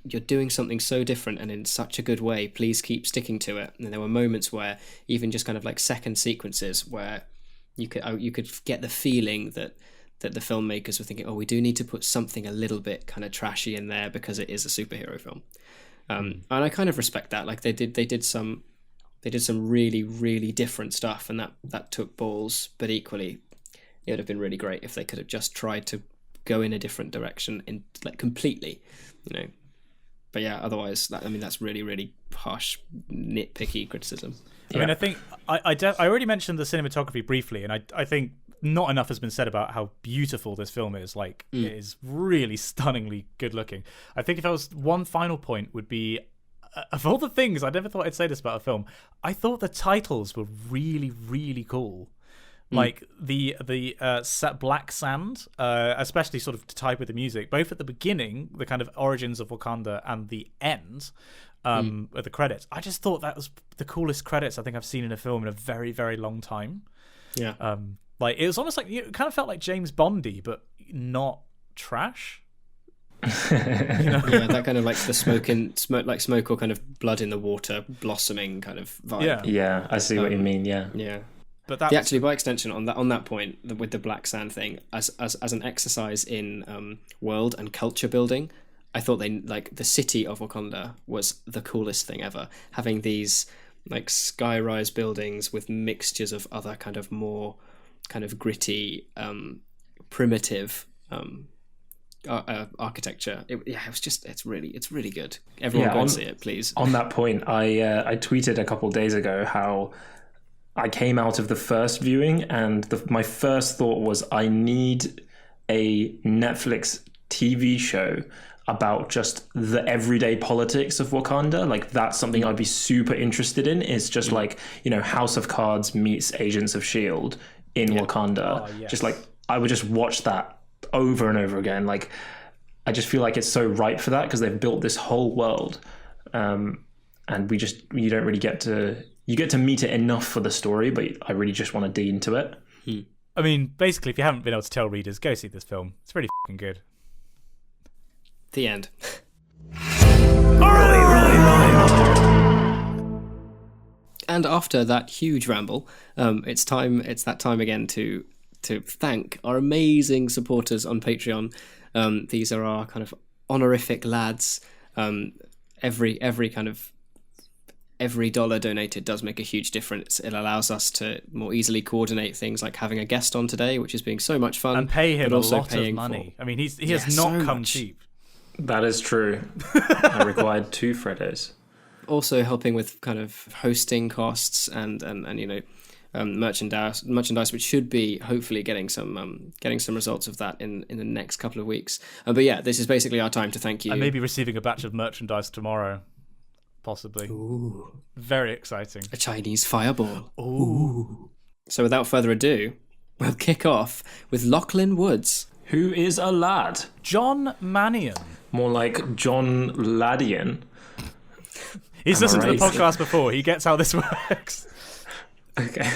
You're doing something so different and in such a good way. Please keep sticking to it. And there were moments where even just kind of like second sequences where you could get the feeling that the filmmakers were thinking, oh, we do need to put something a little bit kind of trashy in there because it is a superhero film. And I kind of respect that. Like they did some really, really different stuff, and that took balls. But equally, it would have been really great if they could have just tried to go in a different direction, in like completely, you know. But yeah, otherwise, that's really, really harsh, nitpicky criticism. I mean, I think I already mentioned the cinematography briefly, and I think not enough has been said about how beautiful this film is. Like, it is really stunningly good looking. I think if I was one final point would be, of all the things, I never thought I'd say this about a film, I thought the titles were really, really cool. Like the Black Sand, especially sort of tied with the music, both at the beginning, the kind of origins of Wakanda, and the end, at the credits. I just thought that was the coolest credits I think I've seen in a film in a very, very long time. Yeah. Like, it was almost like, it kind of felt like James Bondy, but not trash. Yeah, that kind of like the smoke or kind of blood in the water blossoming kind of vibe. Yeah, I see what you mean. Yeah. But actually, by extension, on that point with the Black Sand thing, as an exercise in world and culture building, I thought the city of Wakanda was the coolest thing ever. Having these like sky-rise buildings with mixtures of other kind of more kind of gritty, primitive architecture. It's really good. Everyone go and see it, please. On that point, I tweeted a couple of days ago how I came out of the first viewing and my first thought was, I need a Netflix TV show about just the everyday politics of Wakanda. Like, that's something I'd be super interested in. It's just like, you know, House of Cards meets Agents of S.H.I.E.L.D. in Wakanda. Yes. Just like, I would just watch that over and over again. Like, I just feel like it's so ripe for that because they've built this whole world. And you don't really get to meet it enough for the story, but I really just want to dig into it. I mean, basically, if you haven't been able to tell readers, go see this film. It's really fucking good. The end. And after that huge ramble, it's that time again to thank our amazing supporters on Patreon. These are our kind of honorific lads. Every dollar donated does make a huge difference. It allows us to more easily coordinate things like having a guest on today, which is being so much fun, and pay him but also a lot of money. I mean, he has not come cheap. That is true. I required 2 Freddos. Also helping with kind of hosting costs and you know, merchandise, which should be hopefully getting some results of that in the next couple of weeks. But yeah, this is basically our time to thank you. I may be receiving a batch of merchandise tomorrow, possibly. Ooh, very exciting! A Chinese fireball. Ooh. So without further ado, we'll kick off with Lachlan Woods. Who is a lad? John Mannion. More like John Ladian. He's listened to the podcast before. He gets how this works. Okay.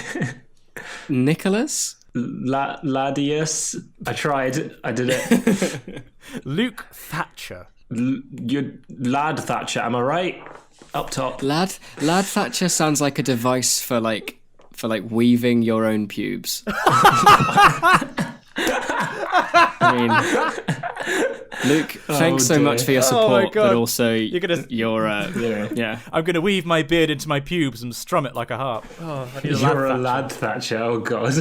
Nicholas? Ladius. I tried. I did it. Luke Thatcher. You're Lad Thatcher, am I right? Up top. Lad Thatcher sounds like a device for weaving your own pubes. I mean, Luke, thanks so much for your support, but also you're I'm gonna weave my beard into my pubes and strum it like a harp. You're a lad Thatcher. Oh god.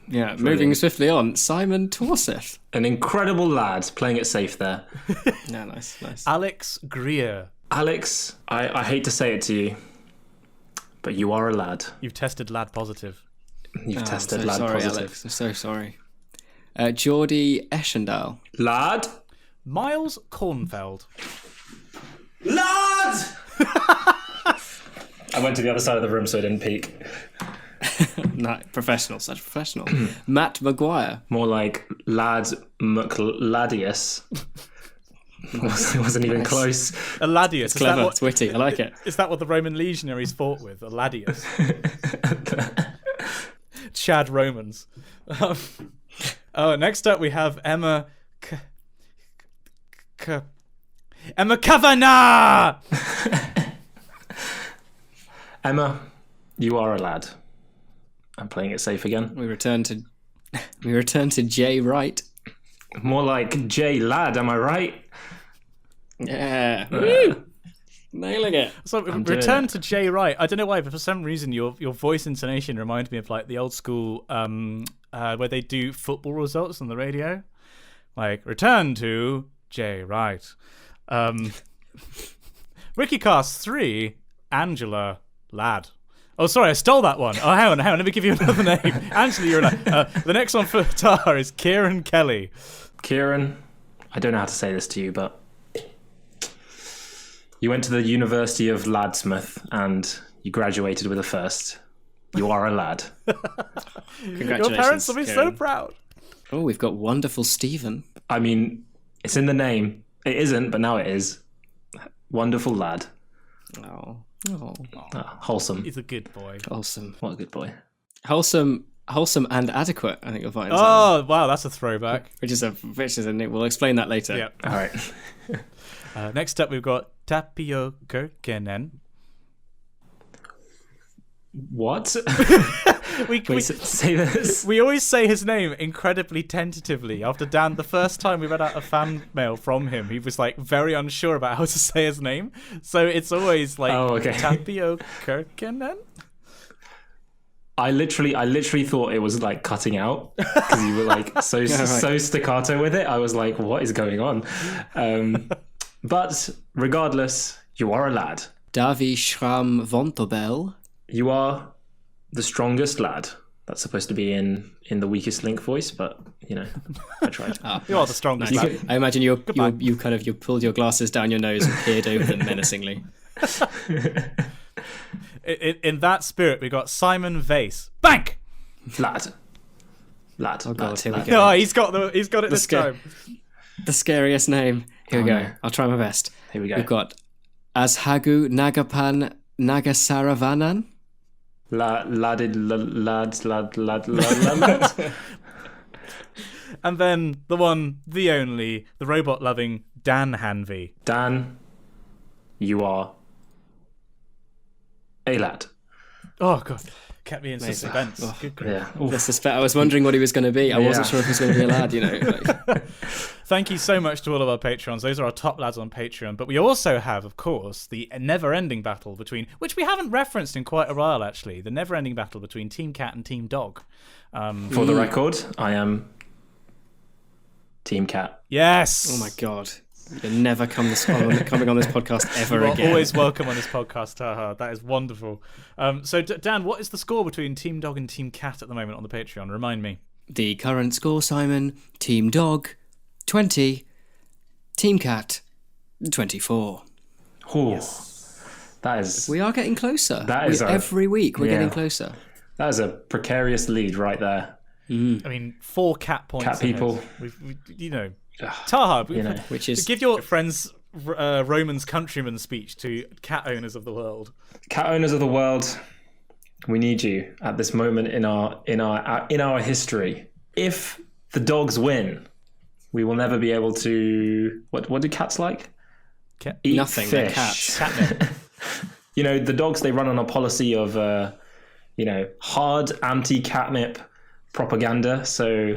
Yeah, moving swiftly on, Simon Torseth. An incredible lad, playing it safe there. Yeah, nice. Alex Greer. Alex, I hate to say it to you, but you are a lad. You've tested lad positive. You've tested lad positive. Alex, I'm so sorry. Geordie Eschendahl. Lad. Miles Kornfeld. Lad! I went to the other side of the room so I didn't peek. No, professional, such professional. Matt Maguire. More like Lad McLadius. It wasn't even close. Aladius. It's clever, it's witty, I like it. Is that what the Roman legionaries fought with? Aladius. Chad Romans. Next up we have Emma Emma Kavanagh! Emma, you are a lad. I'm playing it safe again. We return to Jay Wright. More like Jay Lad, am I right? Yeah. Woo! Nailing it. So return to Jay Wright. I don't know why, but for some reason your voice intonation reminds me of like the old school where they do football results on the radio. Like, return to Jay Wright. Wikicast 3, Angela Ladd. Oh, sorry, I stole that one. Oh, hang on, let me give you another name. Angela, you're a lad. The next one for Taha is Kieran Kelly. Kieran, I don't know how to say this to you, but you went to the University of Ladsmith and you graduated with a first. You are a lad. Congratulations, your parents will be Kieran. so proud. Oh, we've got wonderful Stephen. I mean, it's in the name. It isn't, but now it is. Wonderful lad. Oh. Wholesome. He's a good boy. Wholesome. What a good boy. Wholesome and adequate, I think you'll find. Oh, wow, that's a throwback. Which is a we'll explain that later. Yeah. All right. Next up, we've got Tapio Kirkenen. What? We say this. We always say his name incredibly tentatively. After Dan, the first time we read out a fan mail from him, he was like very unsure about how to say his name. So it's always like Tapio Kirkenen. I literally thought it was like cutting out because you were like so staccato with it. I was like, what is going on? But regardless, you are a lad. Davi Schramm Vontobel. You are the strongest lad. That's supposed to be in the weakest link voice, but you know, I tried. You are the strongest lad. I imagine you pulled your glasses down your nose and peered over them menacingly. In that spirit, we got Simon Vase. Bank! Lad. Oh god, here we go. No, he's got it this time. The scariest name. Here we go. No. I'll try my best. Here we go. We've got Azhagu Nagapan Nagasaravanan. Lad. And then the one, the only, the robot-loving Dan Hanvey. Dan, you are a lad. Oh god, kept me in suspense. Oh, Good grief. Yeah. I was wondering what he was going to be. I wasn't sure if he was going to be a lad, you know. Like. Thank you so much to all of our Patreons. Those are our top lads on Patreon. But we also have, of course, the never-ending battle between, which we haven't referenced in quite a while, actually, the never-ending battle between Team Cat and Team Dog. For the record, I am Team Cat. Yes! Oh my god. You're never coming on this podcast ever You're again. always welcome on this podcast, Taha. That is wonderful. So, Dan, what is the score between Team Dog and Team Cat at the moment on the Patreon? Remind me. The current score, Simon: Team Dog 20, Team Cat 24. Oh, yes. That is. We are getting closer. Every week we're getting closer. That is a precarious lead right there. I mean, 4 cat points. Cat people. You know. Taha, which is give your friends Roman's countryman speech to cat owners of the world. Cat owners of the world, we need you at this moment in our history. If the dogs win, we will never be able to. What do cats like? Eat nothing. Fish. Cats. Catnip. You know, the dogs, they run on a policy of hard anti-catnip propaganda. So.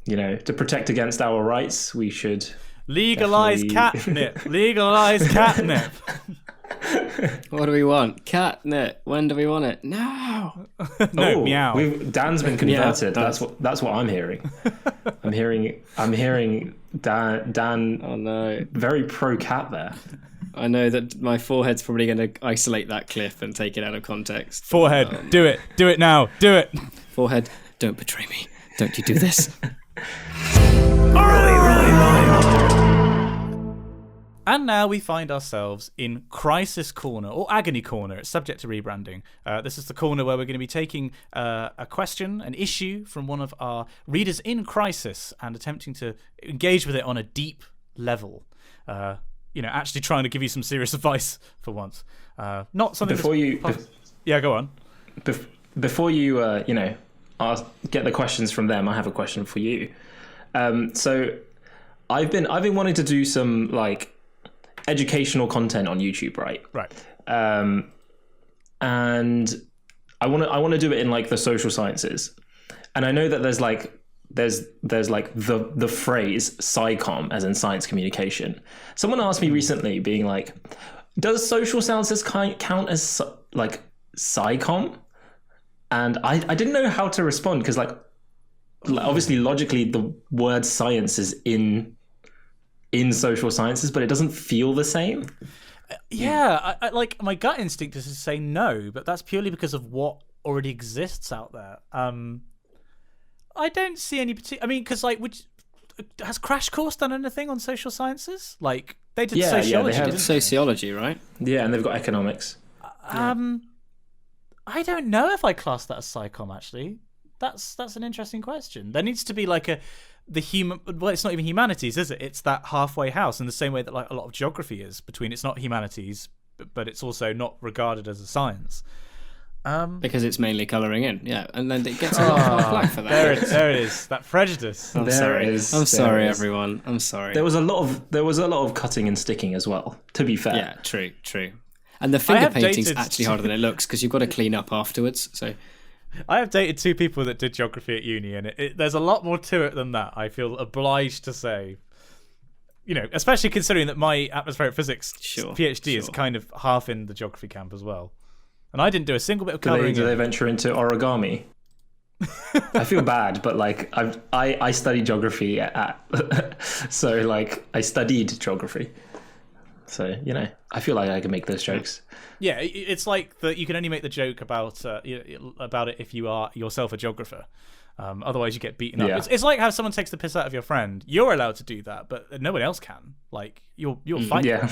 You know, to protect against our rights, we should legalize catnip. Legalize catnip. What do we want? Catnip. When do we want it? No. No, meow. Dan's been converted. That's what I'm hearing. I'm hearing Dan. Oh no. Very pro cat there. I know that my forehead's probably going to isolate that clip and take it out of context. Forehead, do it. Do it now. Do it. Forehead, don't betray me. Don't you do this. And now we find ourselves in Crisis Corner, or Agony Corner. It's subject to rebranding. This is the corner where we're going to be taking a question, an issue from one of our readers in crisis and attempting to engage with it on a deep level. Actually trying to give you some serious advice for once. Not something Yeah, go on. Before you, get the questions from them, I have a question for you. So I've been wanting to do some like educational content on YouTube, right? Right. And I want to do it in like the social sciences, and I know that there's like the phrase SciComm, as in science communication. Someone asked me recently, being like, does social sciences count as like SciComm? And I didn't know how to respond, because like obviously logically the word science is in social sciences, but it doesn't feel the same. Yeah, I like, my gut instinct is to say no, but that's purely because of what already exists out there. I don't see any particular. I mean, because like, has Crash Course done anything on social sciences? Like they did sociology. They did sociology, right? Yeah, and they've got economics. I don't know if I class that as SciComm. Actually, that's an interesting question. There needs to be like it's not even humanities, is it? It's that halfway house, in the same way that like a lot of geography is between. It's not humanities, but it's also not regarded as a science. Because it's mainly colouring in, yeah, and then it gets a lot of flack for that. There it is, that prejudice. I'm sorry, everyone. I'm sorry. There was a lot of cutting and sticking as well. To be fair, yeah, true. And the finger painting's actually harder than it looks, because you've got to clean up afterwards. So I have dated two people that did geography at uni, and there's a lot more to it than that. I feel obliged to say, especially considering that my atmospheric physics PhD is kind of half in the geography camp as well. And I didn't do a single bit of colouring. Do they venture into origami? I feel bad, but like I studied geography so like I studied geography. So I feel like I can make those jokes. Yeah, it's like that. You can only make the joke about it if you are yourself a geographer. Otherwise, you get beaten up. Yeah. It's like how someone takes the piss out of your friend. You're allowed to do that, but no one else can. Like you'll fight. Yeah.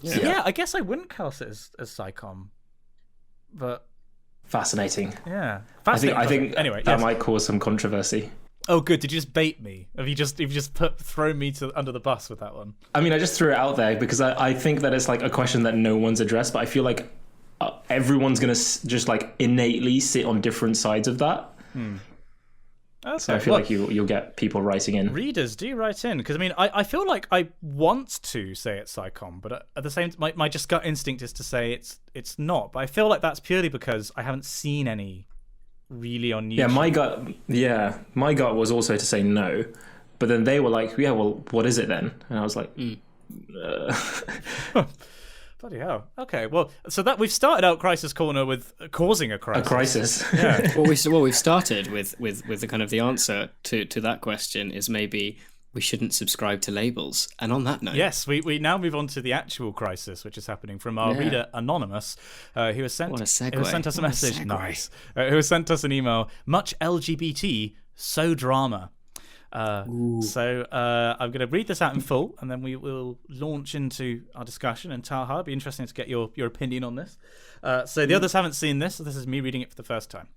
Yeah, I guess I wouldn't class it as SciComm. But fascinating. Yeah, fascinating. I think anyway, that might cause some controversy. Oh, good. Did you just bait me? Have you just thrown me under the bus with that one? I mean, I just threw it out there because I think that it's like a question that no one's addressed, but I feel like everyone's gonna just like innately sit on different sides of that. Okay. So I feel like you'll get people writing in. Readers, do write in, because I mean, I feel like I want to say it's SciComm, but at the same time, my just gut instinct is to say it's not. But I feel like that's purely because I haven't seen any really on YouTube. Yeah, my gut was also to say no, but then they were like, yeah, well, what is it then? And I was like, Bloody hell. Okay, well, so that we've started out Crisis Corner with causing a crisis. A crisis. Yeah. We've started with the kind of the answer to that question is maybe we shouldn't subscribe to labels. And on that note, yes, we now move on to the actual crisis, which is happening from our reader Anonymous, who has sent us a message. Nice. Who has sent us an email. Much LGBT, so drama. So I'm going to read this out in full, and then we will launch into our discussion. And Taha, it'd be interesting to get your opinion on this. So the others haven't seen this, so this is me reading it for the first time.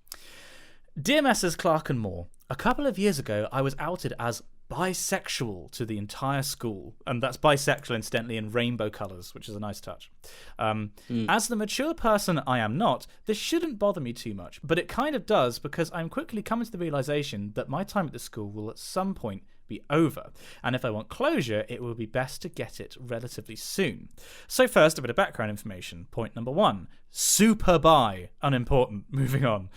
Dear Messrs. Clark and Moore, a couple of years ago I was outed as bisexual to the entire school, and that's bisexual incidentally in rainbow colours, which is a nice touch. As the mature person I am not, this shouldn't bother me too much, but it kind of does, because I'm quickly coming to the realisation that my time at the school will at some point be over, and if I want closure, it will be best to get it relatively soon. So first, a bit of background information. Point number 1, super bi, unimportant, moving on.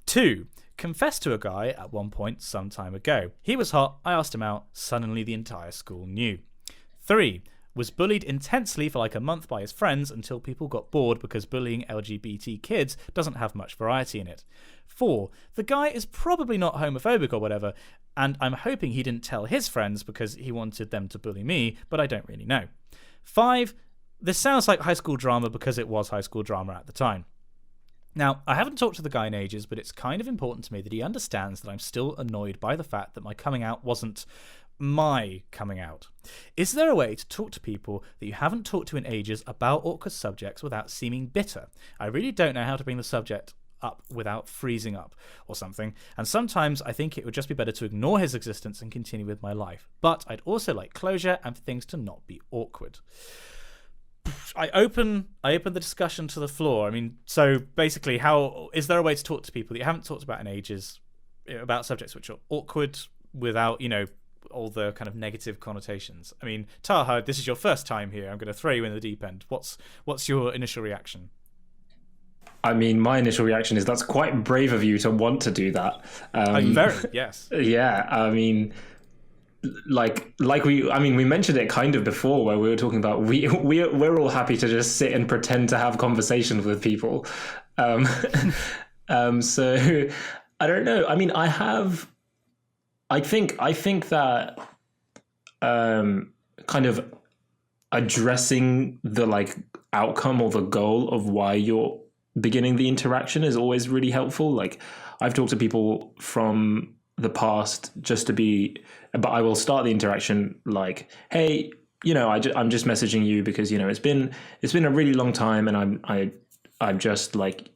2, confessed to a guy at one point some time ago. He was hot, I asked him out, suddenly the entire school knew. 3, was bullied intensely for like a month by his friends until people got bored because bullying LGBT kids doesn't have much variety in it. 4, the guy is probably not homophobic or whatever, and I'm hoping he didn't tell his friends because he wanted them to bully me, but I don't really know. 5, this sounds like high school drama because it was high school drama at the time. Now, I haven't talked to the guy in ages, but it's kind of important to me that he understands that I'm still annoyed by the fact that my coming out wasn't my coming out. Is there a way to talk to people that you haven't talked to in ages about awkward subjects without seeming bitter? I really don't know how to bring the subject up without freezing up or something, and sometimes I think it would just be better to ignore his existence and continue with my life. But I'd also like closure and for things to not be awkward. I open the discussion to the floor. I mean, so basically, how is there a way to talk to people that you haven't talked about in ages about subjects which are awkward without, all the kind of negative connotations? I mean, Taha, this is your first time here. I'm going to throw you in the deep end. What's your initial reaction? I mean, my initial reaction is that's quite brave of you to want to do that. Very, yes. Yeah, I mean, we mentioned it kind of before where we were talking about we're all happy to just sit and pretend to have conversations with people. So I don't know. I mean, I think that kind of addressing the outcome or the goal of why you're beginning the interaction is always really helpful. Like, I've talked to people from the past but I will start the interaction like, hey, I'm just messaging you because it's been a really long time, and I'm just like,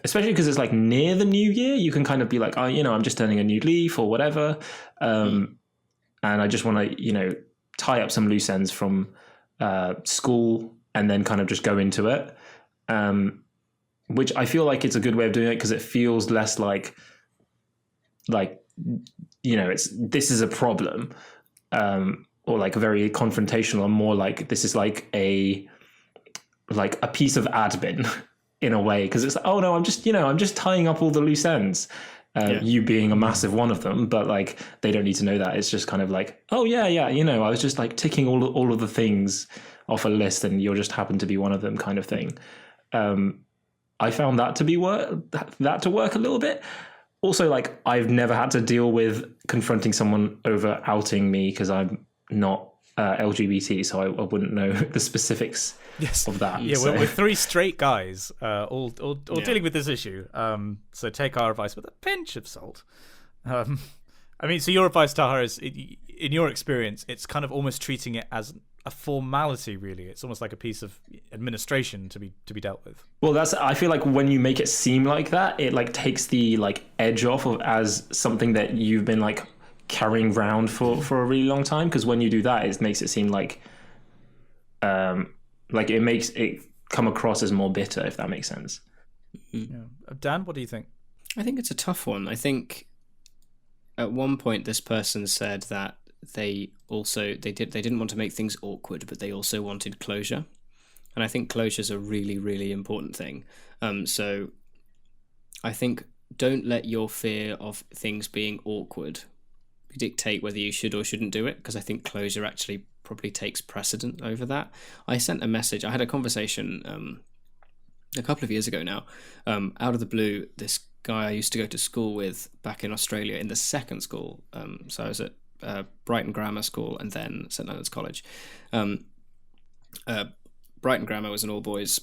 especially because it's like near the new year, you can kind of be like, oh, I'm just turning a new leaf or whatever, and I just want to tie up some loose ends from school and then kind of just go into it. Which I feel like it's a good way of doing it because it feels less like this is a problem, or like very confrontational, and more like this is like a piece of admin in a way, because it's like, oh no, I'm just tying up all the loose ends. You being a massive one of them, but like they don't need to know that. It's just kind of like, oh yeah, I was just like ticking all of the things off a list, and you'll just happen to be one of them, kind of thing. I found that to work a little bit. Also, like, I've never had to deal with confronting someone over outing me because I'm not LGBT, so I wouldn't know the specifics of that. Yeah, we're three straight guys, all dealing with this issue. So take our advice with a pinch of salt. I mean, so your advice, Taha, is, in your experience, it's kind of almost treating it as a formality, really. It's almost like a piece of administration to be dealt with. Well, I feel like when you make it seem like that, it like takes the edge off of as something that you've been like carrying around for a really long time. Because when you do that, it makes it seem like it makes it come across as more bitter, if that makes sense. Mm-hmm. Yeah. Dan, what do you think? I think it's a tough one. I think at one point this person said that they didn't want to make things awkward, but they also wanted closure, and I think closure is a really, really important thing. So I think don't let your fear of things being awkward dictate whether you should or shouldn't do it, because I think closure actually probably takes precedent over that. I had a conversation a couple of years ago now, out of the blue. This guy I used to go to school with back in Australia in the second school, so I was at Brighton Grammar School and then St Leonard's College. Brighton Grammar was an all-boys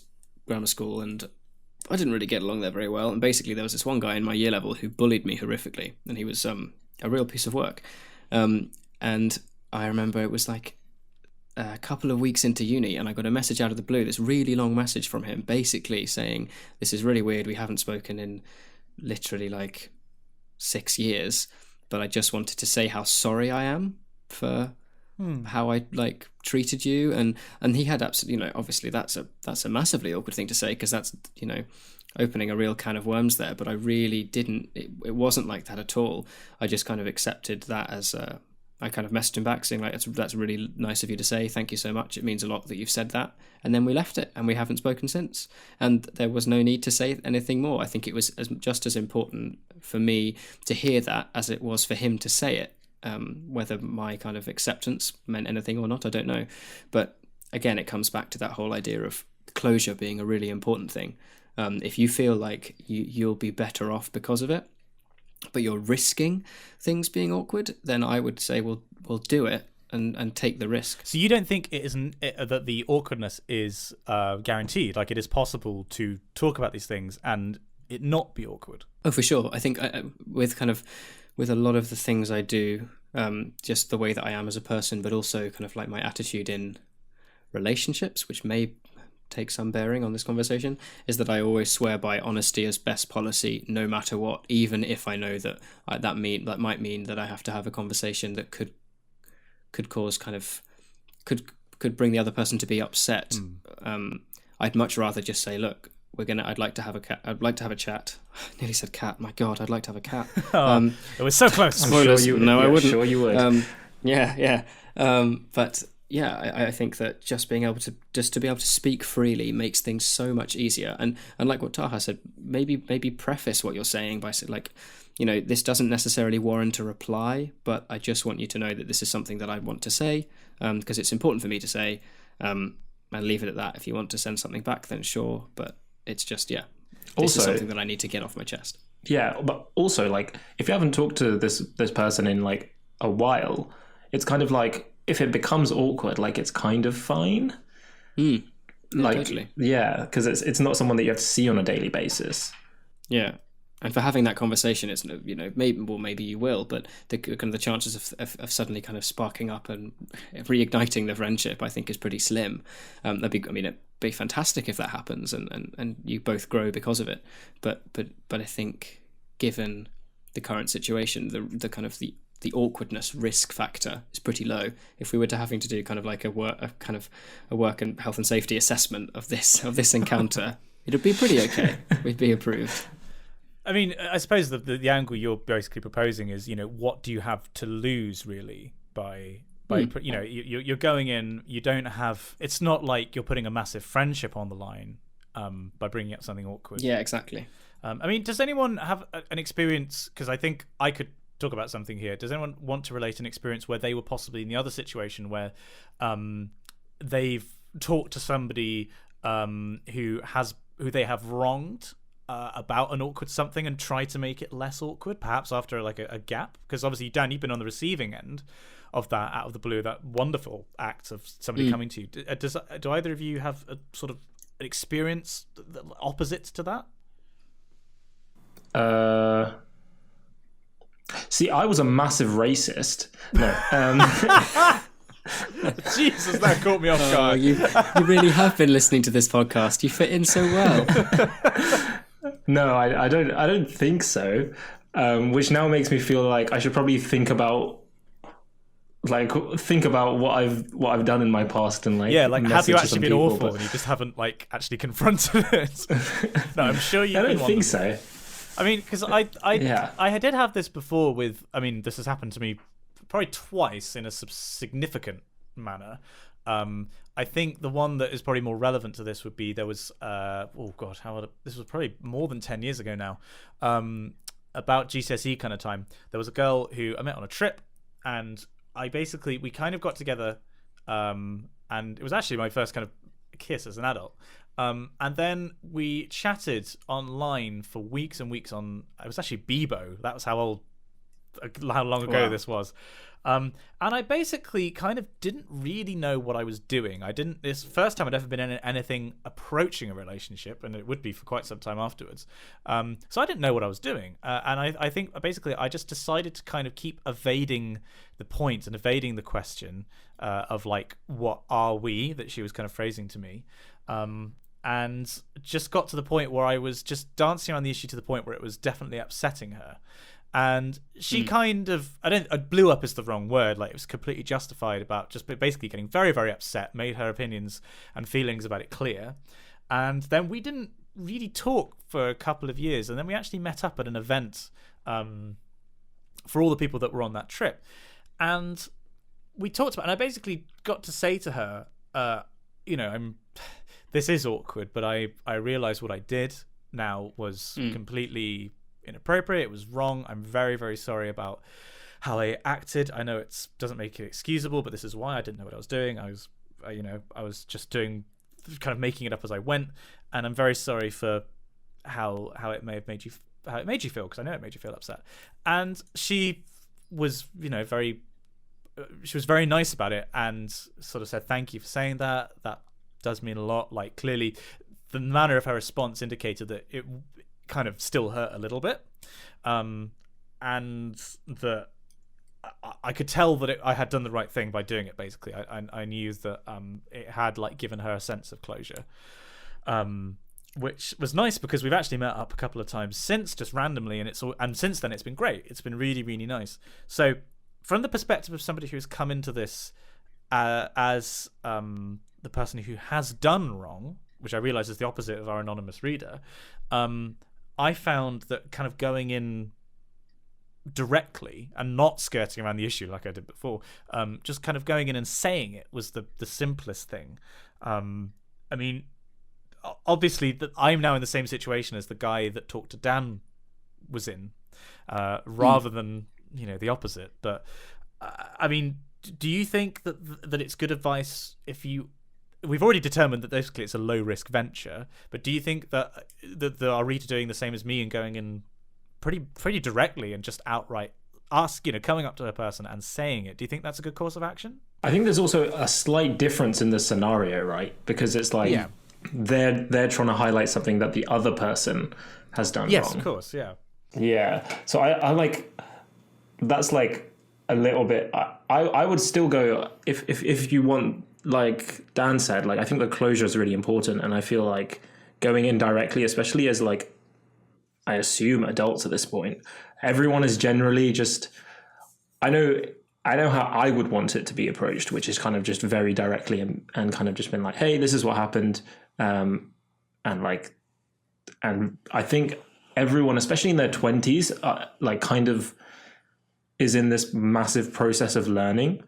grammar school, and I didn't really get along there very well. And basically there was this one guy in my year level who bullied me horrifically, and he was a real piece of work. And I remember it was like a couple of weeks into uni, and I got a message out of the blue, this really long message from him, basically saying, this is really weird, we haven't spoken in literally like 6 years, but I just wanted to say how sorry I am for how I like treated you. And he had absolutely, obviously that's a massively awkward thing to say, because that's, opening a real can of worms there. But I really didn't, it wasn't like that at all. I just kind of accepted that as I kind of messaged him back saying like, that's really nice of you to say, thank you so much, it means a lot that you've said that. And then we left it, and we haven't spoken since, and there was no need to say anything more. I think it was just as important for me to hear that as it was for him to say it. Whether my kind of acceptance meant anything or not, I don't know. But again, it comes back to that whole idea of closure being a really important thing. If you feel like you'll be better off because of it, but you're risking things being awkward, then I would say we'll do it and take the risk. So you don't think that the awkwardness is guaranteed? Like, it is possible to talk about these things and it not be awkward? Oh, for sure. I think with a lot of the things I do, just the way that I am as a person, but also kind of like my attitude in relationships, which may take some bearing on this conversation, is that I always swear by honesty as best policy, no matter what, even if I know that that might mean that I have to have a conversation that could cause could bring the other person to be upset. I'd much rather just say, look, I'd like to have a chat. I nearly said cat. My God, I'd like to have a cat. It was so close. Spoilers. I wouldn't. Sure you would. Yeah. But yeah, I think that just being able to speak freely makes things so much easier. And like what Taha said, maybe preface what you're saying by saying, like, this doesn't necessarily warrant a reply, but I just want you to know that this is something that I want to say, because it's important for me to say, and leave it at that. If you want to send something back, then sure. But it's just, this is something that I need to get off my chest. Yeah, but also, like, if you haven't talked to this person in like a while, it's kind of like, if it becomes awkward, like, it's kind of fine. Yeah, like, totally. Yeah, because it's not someone that you have to see on a daily basis. Yeah. And for having that conversation, it's, maybe you will, but the chances of suddenly kind of sparking up and reigniting the friendship, I think, is pretty slim. It'd be fantastic if that happens, and you both grow because of it. But I think, given the current situation, the kind of the awkwardness risk factor is pretty low. If we were to having to do kind of like a work and health and safety assessment of this encounter, it'd be pretty okay. We'd be approved. I mean, I suppose the angle you're basically proposing is, what do you have to lose really by you're going in, you don't have, it's not like you're putting a massive friendship on the line by bringing up something awkward. Yeah, exactly. I mean, does anyone have an experience, because I think I could talk about something here. Does anyone want to relate an experience where they were possibly in the other situation where they've talked to somebody who they have wronged about an awkward something and try to make it less awkward, perhaps after like a gap? Because obviously, Dan, you've been on the receiving end of that, out of the blue, that wonderful act of somebody coming to you. Do either of you have a sort of an experience opposite to that? See, I was a massive racist. No. Jesus, that caught me off guard. You really have been listening to this podcast. You fit in so well. No, I don't think so. Which now makes me feel like I should probably think about what I've done in my past, and have you actually been awful and you just haven't actually confronted it? No, I'm sure you. I don't think so. I mean, because I did have this before with. I mean, this has happened to me probably twice in a significant manner. I think the one that is probably more relevant to this would be there was this was probably more than 10 years ago now, about GCSE kind of time. There was a girl who I met on a trip, and we kind of got together, and it was actually my first kind of kiss as an adult. And then we chatted online for weeks and weeks on. It was actually Bebo. That was how long ago this was. And I basically kind of didn't really know what I was doing. This first time I'd ever been in anything approaching a relationship, and it would be for quite some time afterwards. So I didn't know what I was doing. And I think basically I just decided to kind of keep evading the point and evading the question of what are we, that she was kind of phrasing to me. And just got to the point where I was just dancing around the issue to the point where it was definitely upsetting her. And she kind of, blew up is the wrong word. It was completely justified about just basically getting very, very upset, made her opinions and feelings about it clear. And then we didn't really talk for a couple of years. And then we actually met up at an event for all the people that were on that trip. And we talked about it. And I basically got to say to her, this is awkward, but I realized what I did now was completely inappropriate. It was wrong. I'm very, very sorry about how I acted. I know it doesn't make it excusable, but this is why. I didn't know what I was doing. I was just doing, kind of making it up as I went, and I'm very sorry for how it may have made you feel, because I know it made you feel upset. And she was she was very nice about it and sort of said, thank you for saying that. That does mean a lot. Clearly the manner of her response indicated that it kind of still hurt a little bit, and that I could tell that I had done the right thing by doing it. Basically, I knew that it had like given her a sense of closure, which was nice because we've actually met up a couple of times since, just randomly, and since then it's been great. It's been really, really nice. So from the perspective of somebody who's come into this as the person who has done wrong, which I realize is the opposite of our anonymous reader, I found that kind of going in directly and not skirting around the issue like I did before, just kind of going in and saying it was the simplest thing. I mean, obviously that I'm now in the same situation as the guy that Talk to Dan was in, rather than the opposite. But I mean, do you think that it's good advice if you? We've already determined that basically it's a low risk venture, but do you think that our reader doing the same as me and going in pretty directly and just outright coming up to a person and saying it, do you think that's a good course of action? I think there's also a slight difference in the scenario, right? Because it's like they're trying to highlight something that the other person has done wrong. Yes, of course, yeah. Yeah. So I like, that's like a little bit, I would still go, if you want, like Dan said, like I think the closure is really important, and I feel like going in directly, especially as like, I assume adults at this point, everyone is generally just, I know how I would want it to be approached, which is kind of just very directly and kind of just been like, hey, this is what happened. And I think everyone, especially in their 20s, like kind of is in this massive process of learning.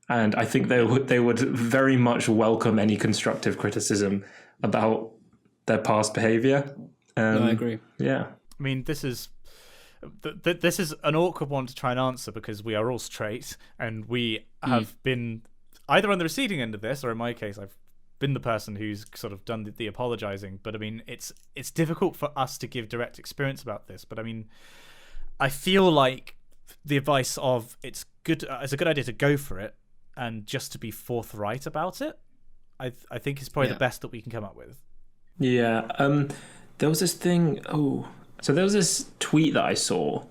And I think they would very much welcome any constructive criticism about their past behavior. No, I agree. Yeah. I mean, this is an awkward one to try and answer because we are all straight and we have been either on the receiving end of this, or in my case, I've been the person who's sort of done the apologizing. But I mean, it's difficult for us to give direct experience about this. But I mean, I feel like the advice of it's a good idea to go for it and just to be forthright about it, I think is probably the best that we can come up with. Yeah. There was this thing. So there was this tweet that I saw,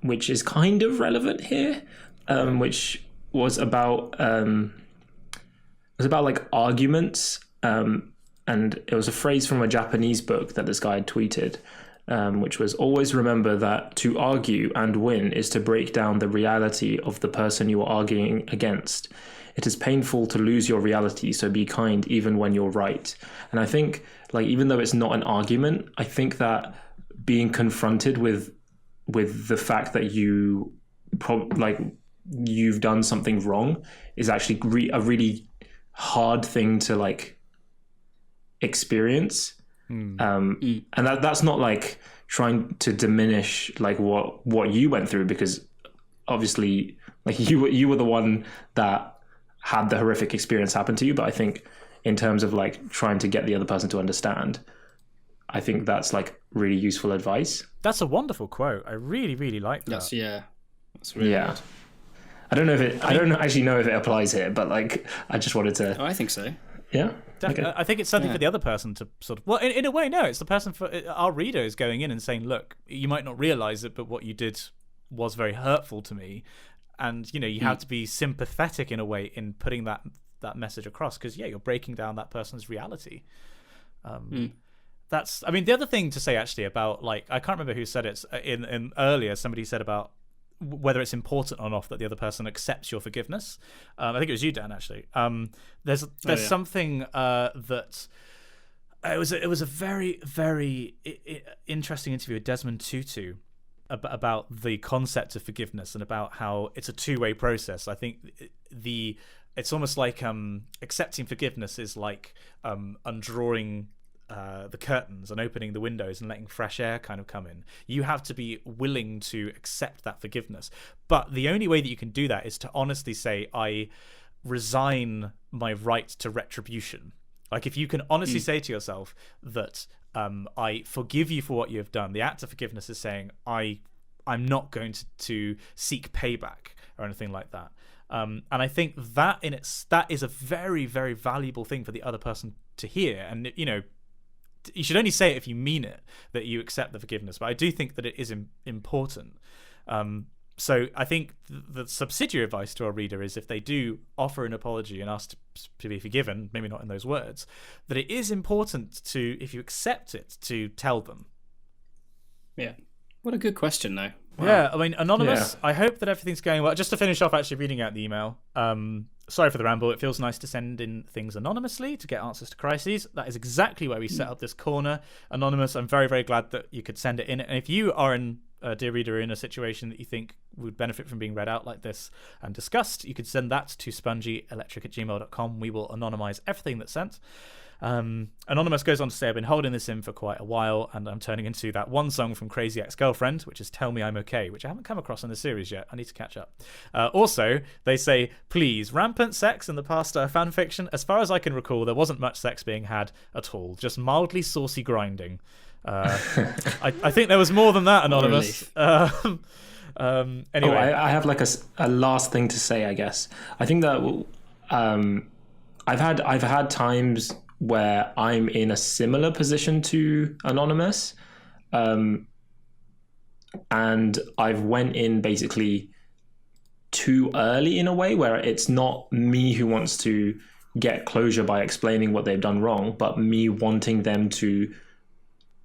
which is kind of relevant here, which was about like arguments, and it was a phrase from a Japanese book that this guy had tweeted, which was, always remember that to argue and win is to break down the reality of the person you are arguing against. It is painful to lose your reality, so be kind even when you're right. And I think, like, even though it's not an argument, I think that being confronted with the fact that you've done something wrong is actually a really hard thing to like experience. And that's not like trying to diminish like what you went through, because obviously like you were the one that had the horrific experience happen to you. But I think in terms of like trying to get the other person to understand, I think that's like really useful advice. That's a wonderful quote. I really, really like that. That's really good. I don't actually know if it applies here, but like I just wanted to. Oh, I think so. Yeah. Definitely. Okay. I think it's something for the other person to sort of, well, in a way, no, it's the person for our reader is going in and saying, look, you might not realize it, but what you did was very hurtful to me. And, you have to be sympathetic in a way in putting that message across, because, you're breaking down that person's reality. That's, I mean, the other thing to say actually about, like, I can't remember who said it in earlier, somebody said about whether it's important or not that the other person accepts your forgiveness. I think it was you, Dan, actually. There's something that it was a very, very interesting interview with Desmond Tutu about the concept of forgiveness and about how it's a two-way process. I think it's almost like accepting forgiveness is like undrawing the curtains and opening the windows and letting fresh air kind of come in. You have to be willing to accept that forgiveness. But the only way that you can do that is to honestly say, I resign my right to retribution. Like if you can honestly say to yourself that I forgive you for what you have done, the act of forgiveness is saying, I'm not going to seek payback or anything like that. And I think that is a very, very valuable thing for the other person to hear. And, you should only say it if you mean it, that you accept the forgiveness. But I do think that it is important. So I think the subsidiary advice to our reader is, if they do offer an apology and ask to be forgiven, maybe not in those words, that it is important to, if you accept it, to tell them. Yeah. What a good question, though. Wow. Yeah, I mean, Anonymous, I hope that everything's going well. Just to finish off actually reading out the email, sorry for the ramble. It feels nice to send in things anonymously to get answers to crises. That is exactly why we set up this corner. Anonymous, I'm very, very glad that you could send it in. And if you are dear reader, in a situation that you think would benefit from being read out like this and discussed, you could send that to spongyelectric@gmail.com. We will anonymize everything that's sent. Anonymous goes on to say, I've been holding this in for quite a while, and I'm turning into that one song from Crazy Ex-Girlfriend, which is Tell Me I'm Okay, which I haven't come across in the series yet. I need to catch up. Also, they say, please, rampant sex in the past fan fiction. As far as I can recall, there wasn't much sex being had at all, just mildly saucy grinding. I think there was more than that, Anonymous. Anyway, I have like a last thing to say, I guess. I think that I've had times where I'm in a similar position to Anonymous, and I've went in basically too early in a way where it's not me who wants to get closure by explaining what they've done wrong, but me wanting them to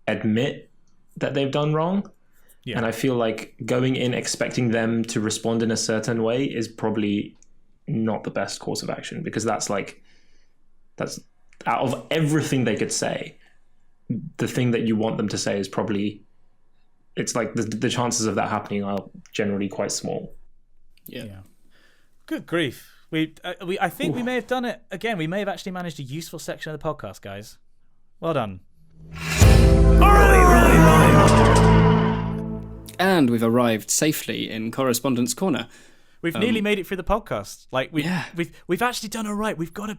admit that they've done wrong. Yeah. And I feel like going in expecting them to respond in a certain way is probably not the best course of action, because that's out of everything they could say, the thing that you want them to say is probably, it's like the chances of that happening are generally quite small. Yeah. Good grief. I think we may have done it again. We may have actually managed a useful section of the podcast, guys. Well done. And we've arrived safely in Correspondence Corner. We've nearly made it through the podcast. Like we've actually done all right. We've got to,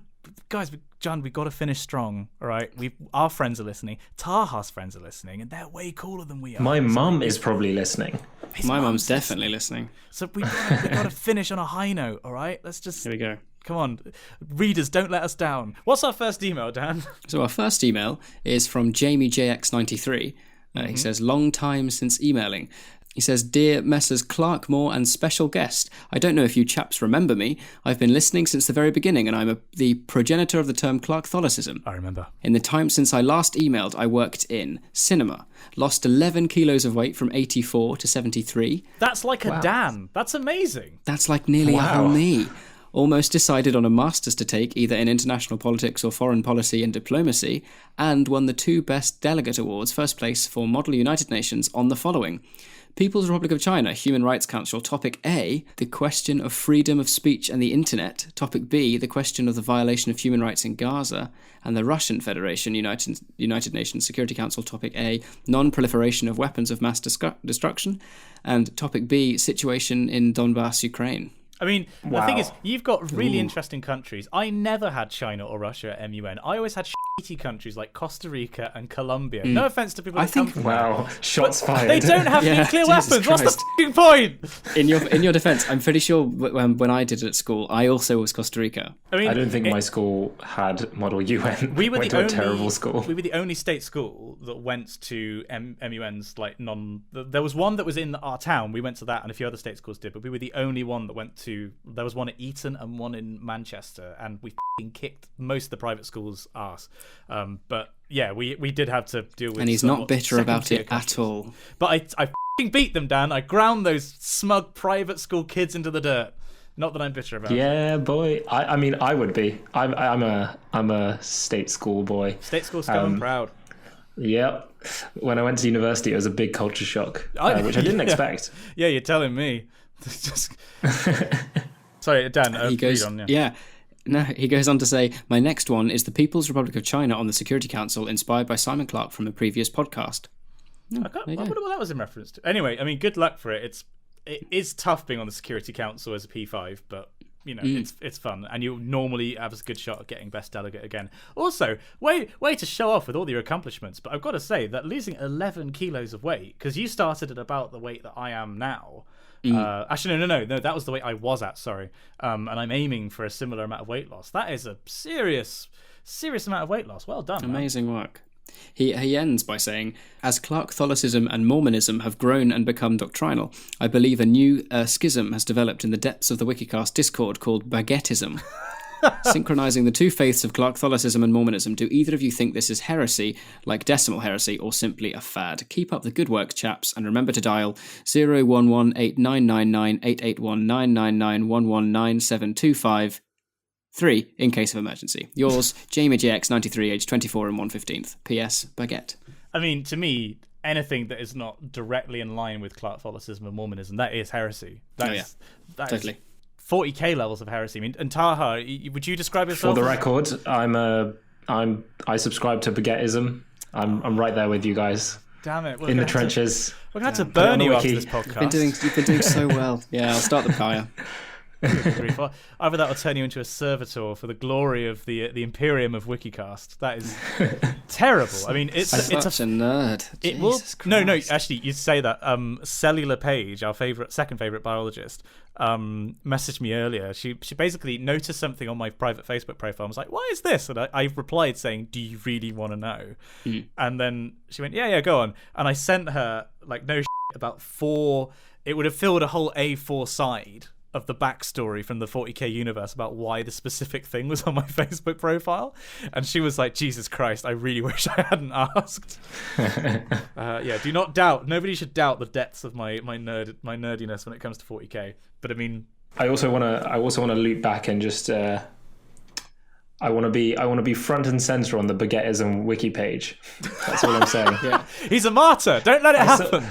guys, John, we've got to finish strong. All right, our friends are listening. Taha's friends are listening, and they're way cooler than we are. My mum is probably listening. My mum's definitely listening. So we've got to finish on a high note. All right, let's just. Here we go. Come on, readers, don't let us down. What's our first email, Dan? So our first email is from Jamie JX93. He says, long time since emailing. He says, Dear Messrs Clark Moore and special guest, I don't know if you chaps remember me. I've been listening since the very beginning, and I'm the progenitor of the term Clarktholicism. I remember. In the time since I last emailed, I worked in cinema. Lost 11 kilos of weight from 84 to 73. That's like a Dan. That's amazing. That's like nearly a whole me. Almost decided on a master's to take, either in international politics or foreign policy and diplomacy, and won the 2 Best Delegate Awards, first place for Model United Nations, on the following: People's Republic of China, Human Rights Council. Topic A, the question of freedom of speech and the internet. Topic B, the question of the violation of human rights in Gaza. And the Russian Federation, United Nations Security Council. Topic A, non-proliferation of weapons of mass destruction. And topic B, situation in Donbass, Ukraine. I mean, the thing is, you've got really interesting countries. I never had China or Russia at MUN. I always had shitty countries like Costa Rica and Colombia. No offense to people that come from there. Shots fired. They don't have nuclear weapons. What's the f***ing point? In your defense, I'm pretty sure when I did it at school, I also was Costa Rica. I mean, I don't think my school had Model UN. We were a terrible school. We were the only state school that went to MUN's like There was one that was in our town. We went to that, and a few other state schools did, but we were the only one that went to. There was one at Eton and one in Manchester, and we kicked most of the private schools' arse. But yeah, we did have to deal with. And he's not bitter about it at all. But I beat them, Dan. I ground those smug private school kids into the dirt. Not that I'm bitter about it. Yeah, boy. I mean, I would be. I'm a state school boy. State school scum and proud. Yep. When I went to university, it was a big culture shock, which I didn't expect. Yeah, you're telling me. Sorry, Dan. He goes, No, he goes on to say, my next one is the People's Republic of China on the Security Council, inspired by Simon Clark from a previous podcast. I wonder what that was in reference to. Anyway, I mean, good luck for it. It is tough being on the Security Council as a P5, but you know, it's fun, and you normally have a good shot at getting Best Delegate again. Also, way to show off with all your accomplishments, but I've got to say that losing 11 kilos of weight, because you started at about the weight that I am now. Actually, no, that was the weight I was at, sorry. And I'm aiming for a similar amount of weight loss. That is a serious amount of weight loss. Well done. Amazing work. He ends by saying, as Clark-Catholicism and Mormonism have grown and become doctrinal, I believe a new schism has developed in the depths of the Wikicast Discord called Baguettism. Synchronizing the two faiths of Clark-Catholicism and Mormonism, do either of you think this is heresy, like decimal heresy, or simply a fad? Keep up the good work, chaps, and remember to dial 011-8999-881-999-119-725 3 in case of emergency. Yours, Jamie GX, 93, age 24 and 1/15. P.S. Baguette. I mean, to me, anything that is not directly in line with Clark-Catholicism and Mormonism, that is heresy. That Totally. is 40k levels of heresy. I mean, and Taha, would you describe yourself? For the record, I subscribe to Baguettism. I'm right there with you guys. Damn it! In the trenches. We're going to have to burn you after this podcast. You've been doing so well. Yeah, I'll start the pyre. Either that will turn you into a servitor for the glory of the Imperium of Wikicast. That is terrible. I mean, it's such a nerd. It will. No. Actually, you say that. Cellular Page, our second favorite biologist, messaged me earlier. She basically noticed something on my private Facebook profile. I was like, "Why is this?" And I replied saying, "Do you really want to know?" And then she went, "Yeah, go on." And I sent her about 4. It would have filled a whole A4 side of the backstory from the 40k universe about why the specific thing was on my Facebook profile, and she was like, Jesus Christ, I really wish I hadn't asked. Do not doubt. Nobody should doubt the depths of my nerdiness when it comes to 40k. But I mean, I also want to loop back and just I want to be front and center on the Baguettism wiki page. That's all I'm saying. Yeah. He's a martyr. Don't let it happen.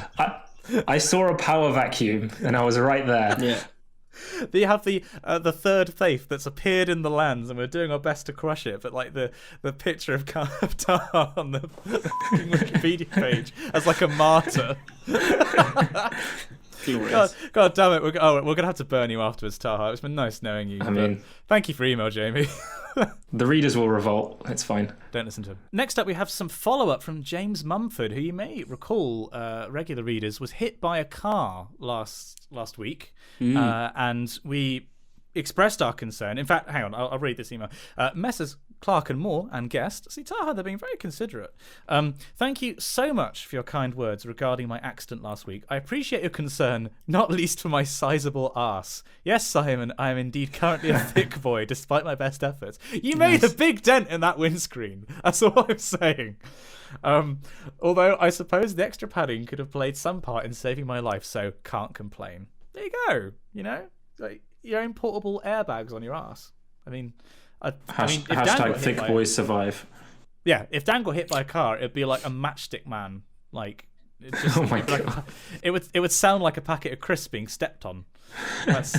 I saw a power vacuum and I was right there. Yeah. They have the third faith that's appeared in the lands, and we're doing our best to crush it. But like the picture of Taha on the Wikipedia page as like a martyr. God damn it! We're gonna have to burn you afterwards, Taha. It's been nice knowing you. I mean, thank you for email, Jamie. The readers will revolt. It's fine. Don't listen to him. Next up, we have some follow-up from James Mumford, who you may recall, regular readers, was hit by a car last week, and we expressed our concern. In fact, hang on, I'll read this email. Messrs. Clark and Moore and guest, see, Taha, they're being very considerate. Thank you so much for your kind words regarding my accident last week. I appreciate your concern, not least for my sizable arse. Yes, Simon, I am indeed currently a thick boy, despite my best efforts. You made a big dent in that windscreen. That's all I'm saying. Although I suppose the extra padding could have played some part in saving my life, so can't complain. There you go. You know, like your own portable airbags on your arse. I mean, hashtag thick boys survive. Yeah, if Dan got hit by a car, it'd be like a matchstick man. Like, oh my god, it would sound like a packet of crisps being stepped on.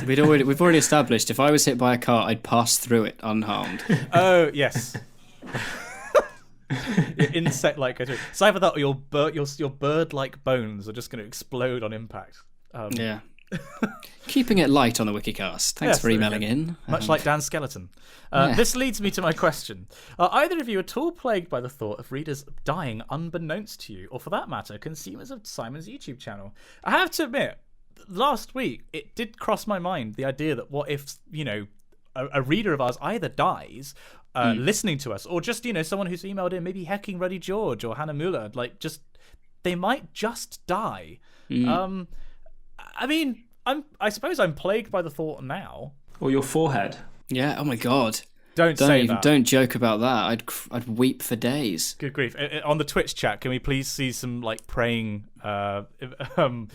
We've already established if I was hit by a car, I'd pass through it unharmed. Oh yes. Your insect-like. So either that, or your bird-like bones are just going to explode on impact. Yeah. Keeping it light on the Wikicast. Thanks for emailing in. Much like Dan's skeleton. This leads me to my question. Are either of you at all plagued by the thought of readers dying unbeknownst to you, or for that matter, consumers of Simon's YouTube channel? I have to admit, last week, it did cross my mind, the idea that what if, a reader of ours either dies listening to us, or just, someone who's emailed in, maybe Hecking Ruddy George or Hannah Muller, they might just die. I mean, I suppose I'm plagued by the thought now. Or your forehead. Yeah. Oh my god. Don't say that. Don't joke about that. I'd weep for days. Good grief! On the Twitch chat, can we please see some praying emojis?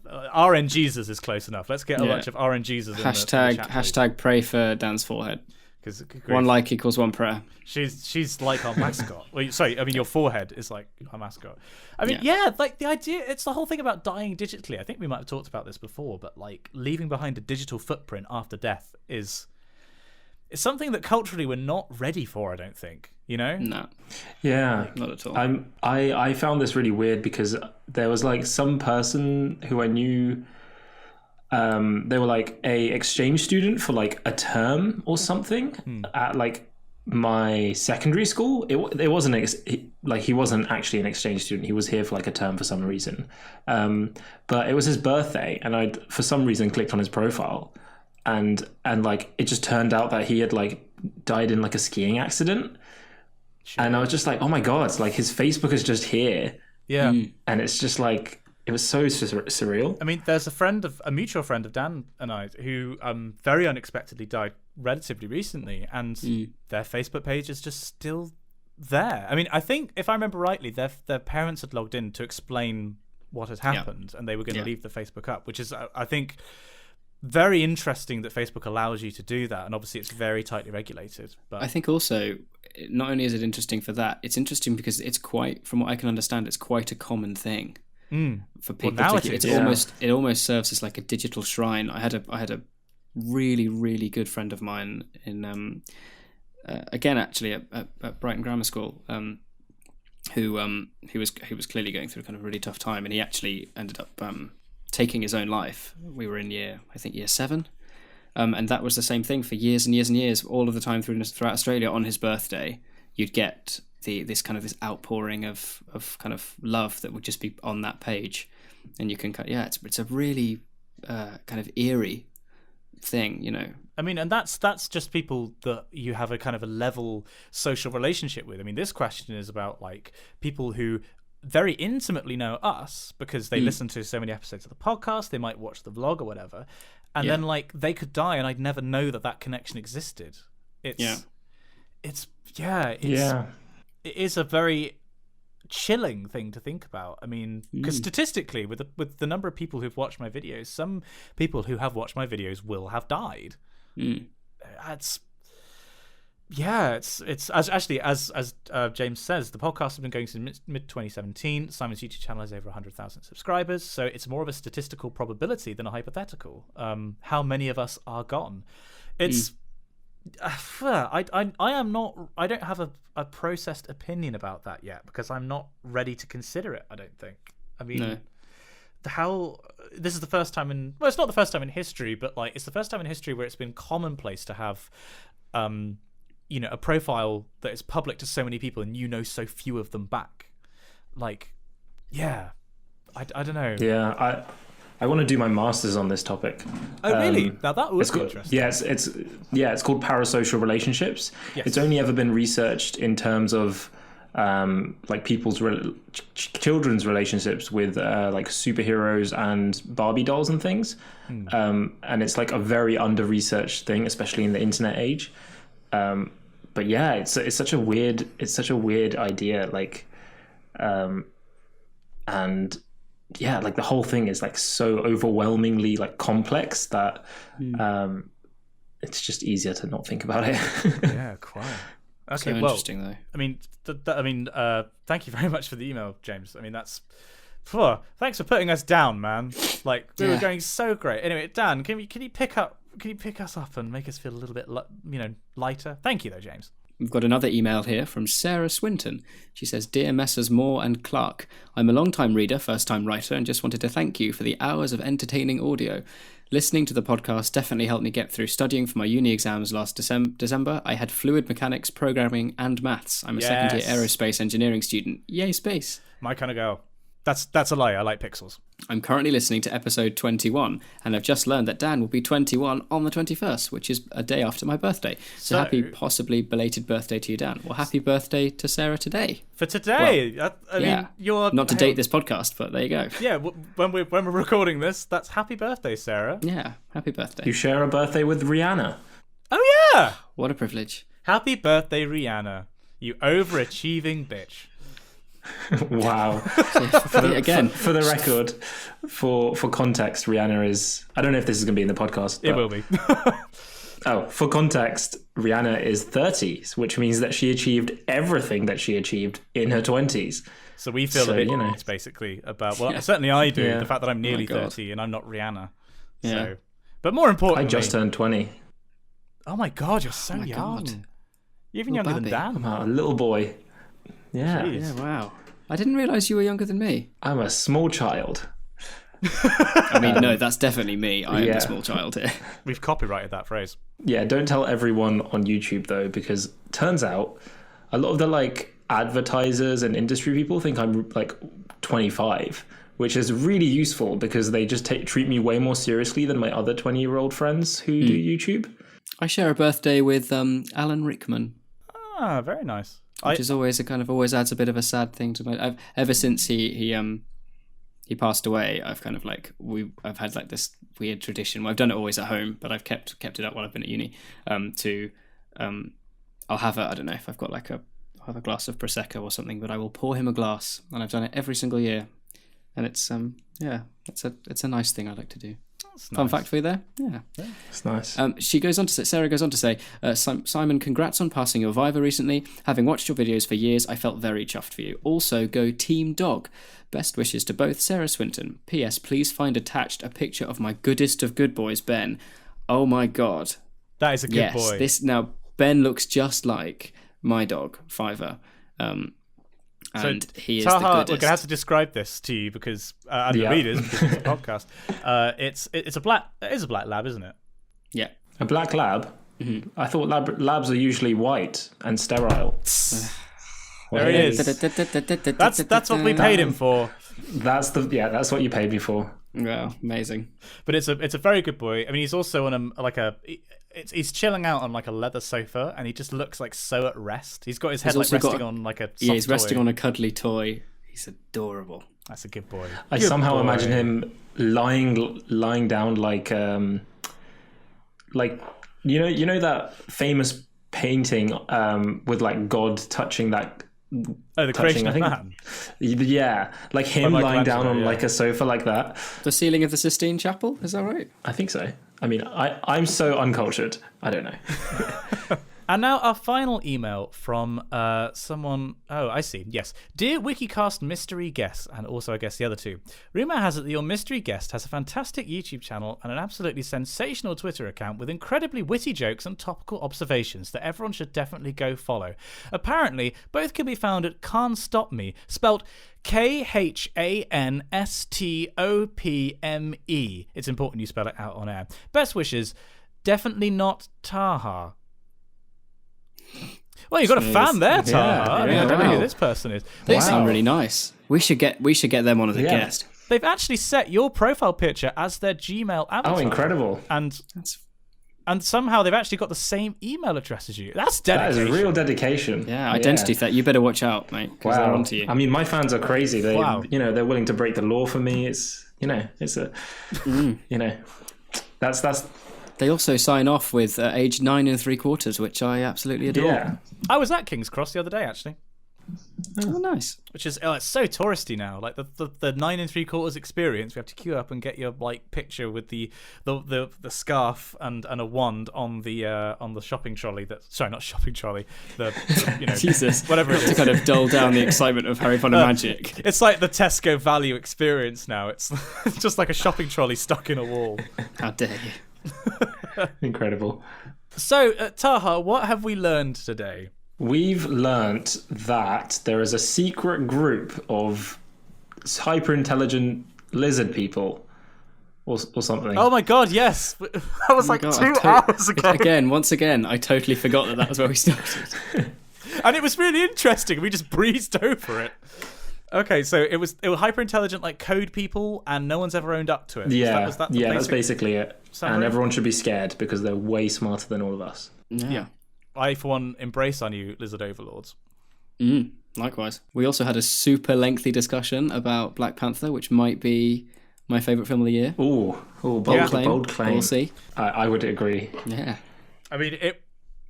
RNGesus is close enough. Let's get a bunch of RNGesus. In the chat, hashtag pray for Dan's forehead. Because 1 like equals 1 prayer. She's like our mascot. Well, sorry, I mean your forehead is like our mascot. I mean, like the idea. It's the whole thing about dying digitally. I think we might have talked about this before, but leaving behind a digital footprint after death is something that culturally we're not ready for. I don't think. No. Yeah, not at all. I found this really weird because there was some person who I knew. They were a exchange student for a term or something at my secondary school. It wasn't he wasn't actually an exchange student. He was here for a term for some reason. But it was his birthday, and I for some reason clicked on his profile, and it just turned out that he had died in a skiing accident. Sure. And I was just like, oh my God, like his Facebook is just here. Yeah. And it's just like, it was so surreal. I mean, there's a mutual friend of Dan and I who very unexpectedly died relatively recently, and their Facebook page is just still there. I mean, I think if I remember rightly, their parents had logged in to explain what had happened, and they were going to leave the Facebook up, which is, I think, very interesting that Facebook allows you to do that, and obviously it's very tightly regulated. But I think also, not only is it interesting for that, it's interesting because it's quite, from what I can understand, it's quite a common thing. For people, well, now it almost serves as like a digital shrine. I had a really, really good friend of mine in again actually at Brighton Grammar School, who was clearly going through kind of a really tough time, and he actually ended up taking his own life. We were in year 7, and that was the same thing for years and years and years. All of the time throughout Australia, on his birthday, you'd get this outpouring of kind of love that would just be on that page, and you can it's a really kind of eerie thing, you know. I mean, and that's just people that you have a kind of a level social relationship with. I mean, this question is about like people who very intimately know us because they listen to so many episodes of the podcast, they might watch the vlog or whatever, and then like they could die and I'd never know that connection existed. It is a very chilling thing to think about. I mean, because statistically, with the number of people who've watched my videos, some people who have watched my videos will have died. It's as James says, the podcast has been going since mid 2017. Simon's YouTube channel has over 100,000 subscribers, so it's more of a statistical probability than a hypothetical. How many of us are gone? It's I don't have a processed opinion about that yet because I'm not ready to consider it. I don't think. I mean, this is the first time it's not the first time in history, but like it's the first time in history where it's been commonplace to have, a profile that is public to so many people and so few of them back. Like, I don't know. Yeah, I want to do my master's on this topic. Oh, really? Now that would be interesting. Yes, it's called parasocial relationships. Yes. It's only ever been researched in terms of like people's children's relationships with like superheroes and Barbie dolls and things. And it's like a very under-researched thing, especially in the internet age. But yeah, it's such a weird idea. Like, and yeah, like the whole thing is like so overwhelmingly like complex that it's just easier to not think about it. Yeah, quite. Okay, so interesting though. I mean, thank you very much for the email, James. I mean, that's thanks for putting us down, man. Like we were going so great. Anyway, Dan, can you pick us up and make us feel a little bit lighter? Thank you, though, James. We've got another email here from Sarah Swinton. She says, "Dear Messrs Moore and Clark, I'm a long-time reader, first-time writer, and just wanted to thank you for the hours of entertaining audio. Listening to the podcast definitely helped me get through studying for my uni exams last December. I had fluid mechanics, programming, and maths. I'm a second-year aerospace engineering student. Yay, space. My kind of girl. That's a lie. I like pixels. I'm currently listening to episode 21, and I've just learned that Dan will be 21 on the 21st, which is a day after my birthday. So happy, possibly belated birthday to you, Dan. Well, happy birthday to Sarah today. For today? Well, I mean, you're... Not to date this podcast, but there you go. Yeah, when we're recording this, that's happy birthday, Sarah. Yeah, happy birthday. You share a birthday with Rihanna. Oh, yeah! What a privilege. Happy birthday, Rihanna. You overachieving bitch. Wow. For the record, for context, Rihanna is... I don't know if this is going to be in the podcast. It will be. For context, Rihanna is 30, which means that she achieved everything that she achieved in her 20s. So we feel a bit it's basically about... Well, certainly I do. The fact that I'm nearly 30 and I'm not Rihanna. Yeah. So, but more importantly... I just turned 20. Oh my God, you're so young. God. You're even younger than Dan. I'm a little boy. Yeah. Jeez. Yeah, wow. I didn't realise you were younger than me. I'm a small child. I mean, no, that's definitely me. I am the small child here. We've copyrighted that phrase. Yeah, don't tell everyone on YouTube, though, because turns out a lot of the, like, advertisers and industry people think I'm, like, 25, which is really useful because they just treat me way more seriously than my other 20-year-old friends who do YouTube. I share a birthday with Alan Rickman. Ah, very nice. which is always always adds a bit of a sad thing to my. Ever since he passed away, I've kind of like I've had like this weird tradition. Well, I've done it always at home, but I've kept it up while I've been at uni. I'll have I don't know if I've got like I'll have a glass of prosecco or something, but I will pour him a glass, and I've done it every single year, and it's it's a nice thing I like to do. Fun fact for you there. Yeah. It's nice. Sarah goes on to say, Simon, congrats on passing your Viva recently. Having watched your videos for years, I felt very chuffed for you. Also, go Team Dog. Best wishes to both Sarah Swinton. P.S. Please find attached a picture of my goodest of good boys, Ben. Oh my God. That is a good boy. Now, Ben looks just like my dog, Fiver. And he is Taha, the goodest. we're gonna have to describe this to you because and the readers, because it's a podcast. It's a black lab, isn't it? Yeah, a black lab. Mm-hmm. I thought labs are usually white and sterile. There he is. That's what we paid him for. That's what you paid me for. Wow, amazing. But it's a very good boy. I mean, he's also on he's chilling out on like a leather sofa, and he just looks like so at rest. He's got his head like resting on like a soft he's toy. Resting on a cuddly toy. He's adorable. That's a good boy. I somehow imagine him lying down like you know that famous painting with like God touching that. Oh, the creation of man. Yeah, like him lying down on like a sofa like that. The ceiling of the Sistine Chapel, is that right? I think so. I mean, I'm so uncultured. I don't know. And now our final email from someone. Oh, I see. Yes. Dear Wikicast mystery guest, and also I guess the other two. Rumour has it that your mystery guest has a fantastic YouTube channel and an absolutely sensational Twitter account with incredibly witty jokes and topical observations that everyone should definitely go follow. Apparently, both can be found at Can't Stop Me, spelt KHANSTOPME. It's important you spell it out on air. Best wishes. Definitely not Taha. Well, you've got a fan there, Taha. I mean, I don't know who this person is. They sound really nice. We should get them on as a guest. They've actually set your profile picture as their Gmail avatar. Oh, incredible! And somehow they've actually got the same email address as you. That's dedication. That is real dedication. Yeah, identity theft. You better watch out, mate. Wow. They're onto you. I mean, my fans are crazy. They're willing to break the law for me. It's that's. They also sign off with age 9 3/4, which I absolutely adore. Yeah. I was at King's Cross the other day, actually. Oh, nice. Which is it's so touristy now. Like the 9 3/4 experience, we have to queue up and get your like picture with the scarf and a wand on the shopping trolley. Not shopping trolley. Jesus, whatever it is. To kind of dull down the excitement of Harry Potter magic. It's like the Tesco value experience now. It's just like a shopping trolley stuck in a wall. How dare you? Incredible. So, Taha, what have we learned today? We've learnt that there is a secret group of hyper-intelligent lizard people or something. Oh my God, yes. That was 2 hours ago. Once again, I totally forgot that was where we started. And it was really interesting. We just breezed over it. Okay, so it was hyper-intelligent like code people, and no one's ever owned up to it. Yeah, that's basically it. summary? And everyone should be scared because they're way smarter than all of us. Yeah. I, for one, embrace our new lizard overlords. Likewise. We also had a super lengthy discussion about Black Panther, which might be my favourite film of the year. Ooh, bold claim. We'll see. I would agree. Yeah. I mean,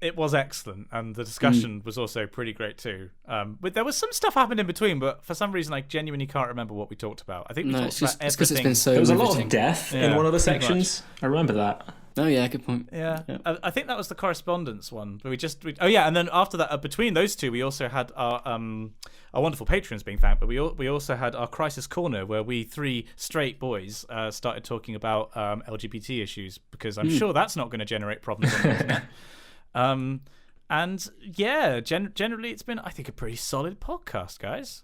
it was excellent, and the discussion was also pretty great too. But there was some stuff happened in between, but for some reason I genuinely can't remember what we talked about. I think we talked about everything. It's because it's been so there was riveting. a lot of death in one of the sections. I remember that. Oh yeah, good point. Yeah. I think that was the correspondence one. But and then after that, between those two, we also had our wonderful patrons being thanked. But we also had our crisis corner where we three straight boys started talking about LGBT issues, because I'm sure that's not going to generate problems on the internet. And yeah, generally it's been, I think, a pretty solid podcast, guys.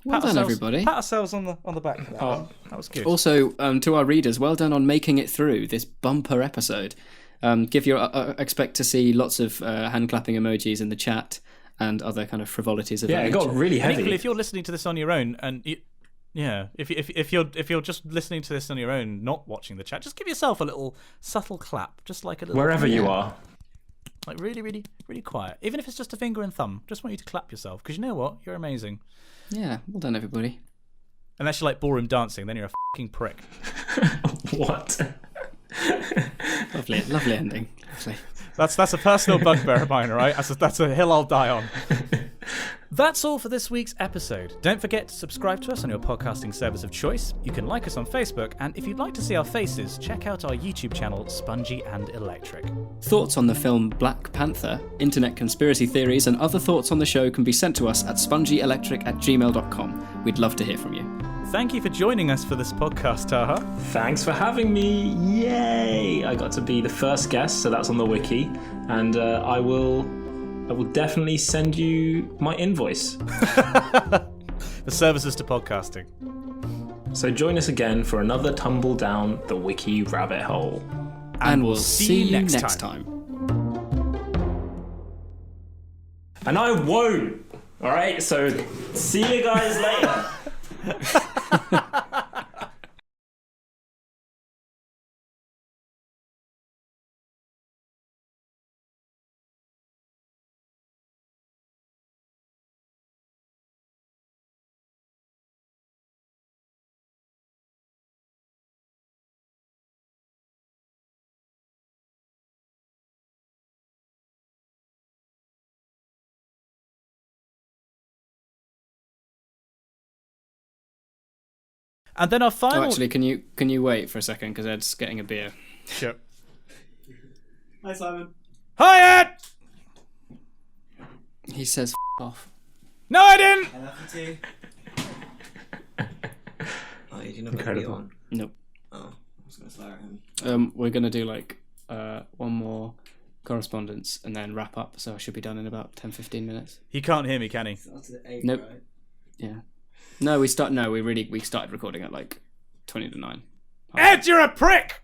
Well done, everybody. Pat ourselves on the back for that. That was good. Also, to our readers, well done on making it through this bumper episode. Expect to see lots of hand clapping emojis in the chat and other kind of frivolities of that it nature. got really heavy. Equally, if you're listening to this on your own, and if you're just listening to this on your own, not watching the chat, just give yourself a little subtle clap, just like a little wherever you are. Like really, really, really quiet. Even if it's just a finger and thumb. Just want you to clap yourself. Because you know what? You're amazing. Yeah, well done, everybody. Unless you like ballroom dancing, then you're a fucking prick. What? Lovely ending. Lovely. That's a personal bugbear of mine, all right? That's a hill I'll die on. That's all for this week's episode. Don't forget to subscribe to us on your podcasting service of choice. You can like us on Facebook, and if you'd like to see our faces, check out our YouTube channel, Spongy and Electric. Thoughts on the film Black Panther, internet conspiracy theories, and other thoughts on the show can be sent to us at spongyelectric@gmail.com. We'd love to hear from you. Thank you for joining us for this podcast, Taha. Thanks for having me. Yay! I got to be the first guest, so that's on the wiki, and I will definitely send you my invoice. The services to podcasting. So join us again for another tumble down the wiki rabbit hole. And we'll see you next time. And I won't. All right. So see you guys later. And then our final... Oh, actually, can you wait for a second, because Ed's getting a beer. Sure. Hi, Simon. Hi, Ed! He says off. No, I didn't! I love you too. Oh, you didn't have Incredible. a on? Nope. Oh, I was going to swear at him. We're going to do one more correspondence and then wrap up, so I should be done in about 10-15 minutes. He can't hear me, can he? Started at 8, Nope. right? Yeah. No, we started recording at 20 to 9. Ed, you're a prick!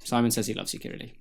Simon says he loves you, Kirili.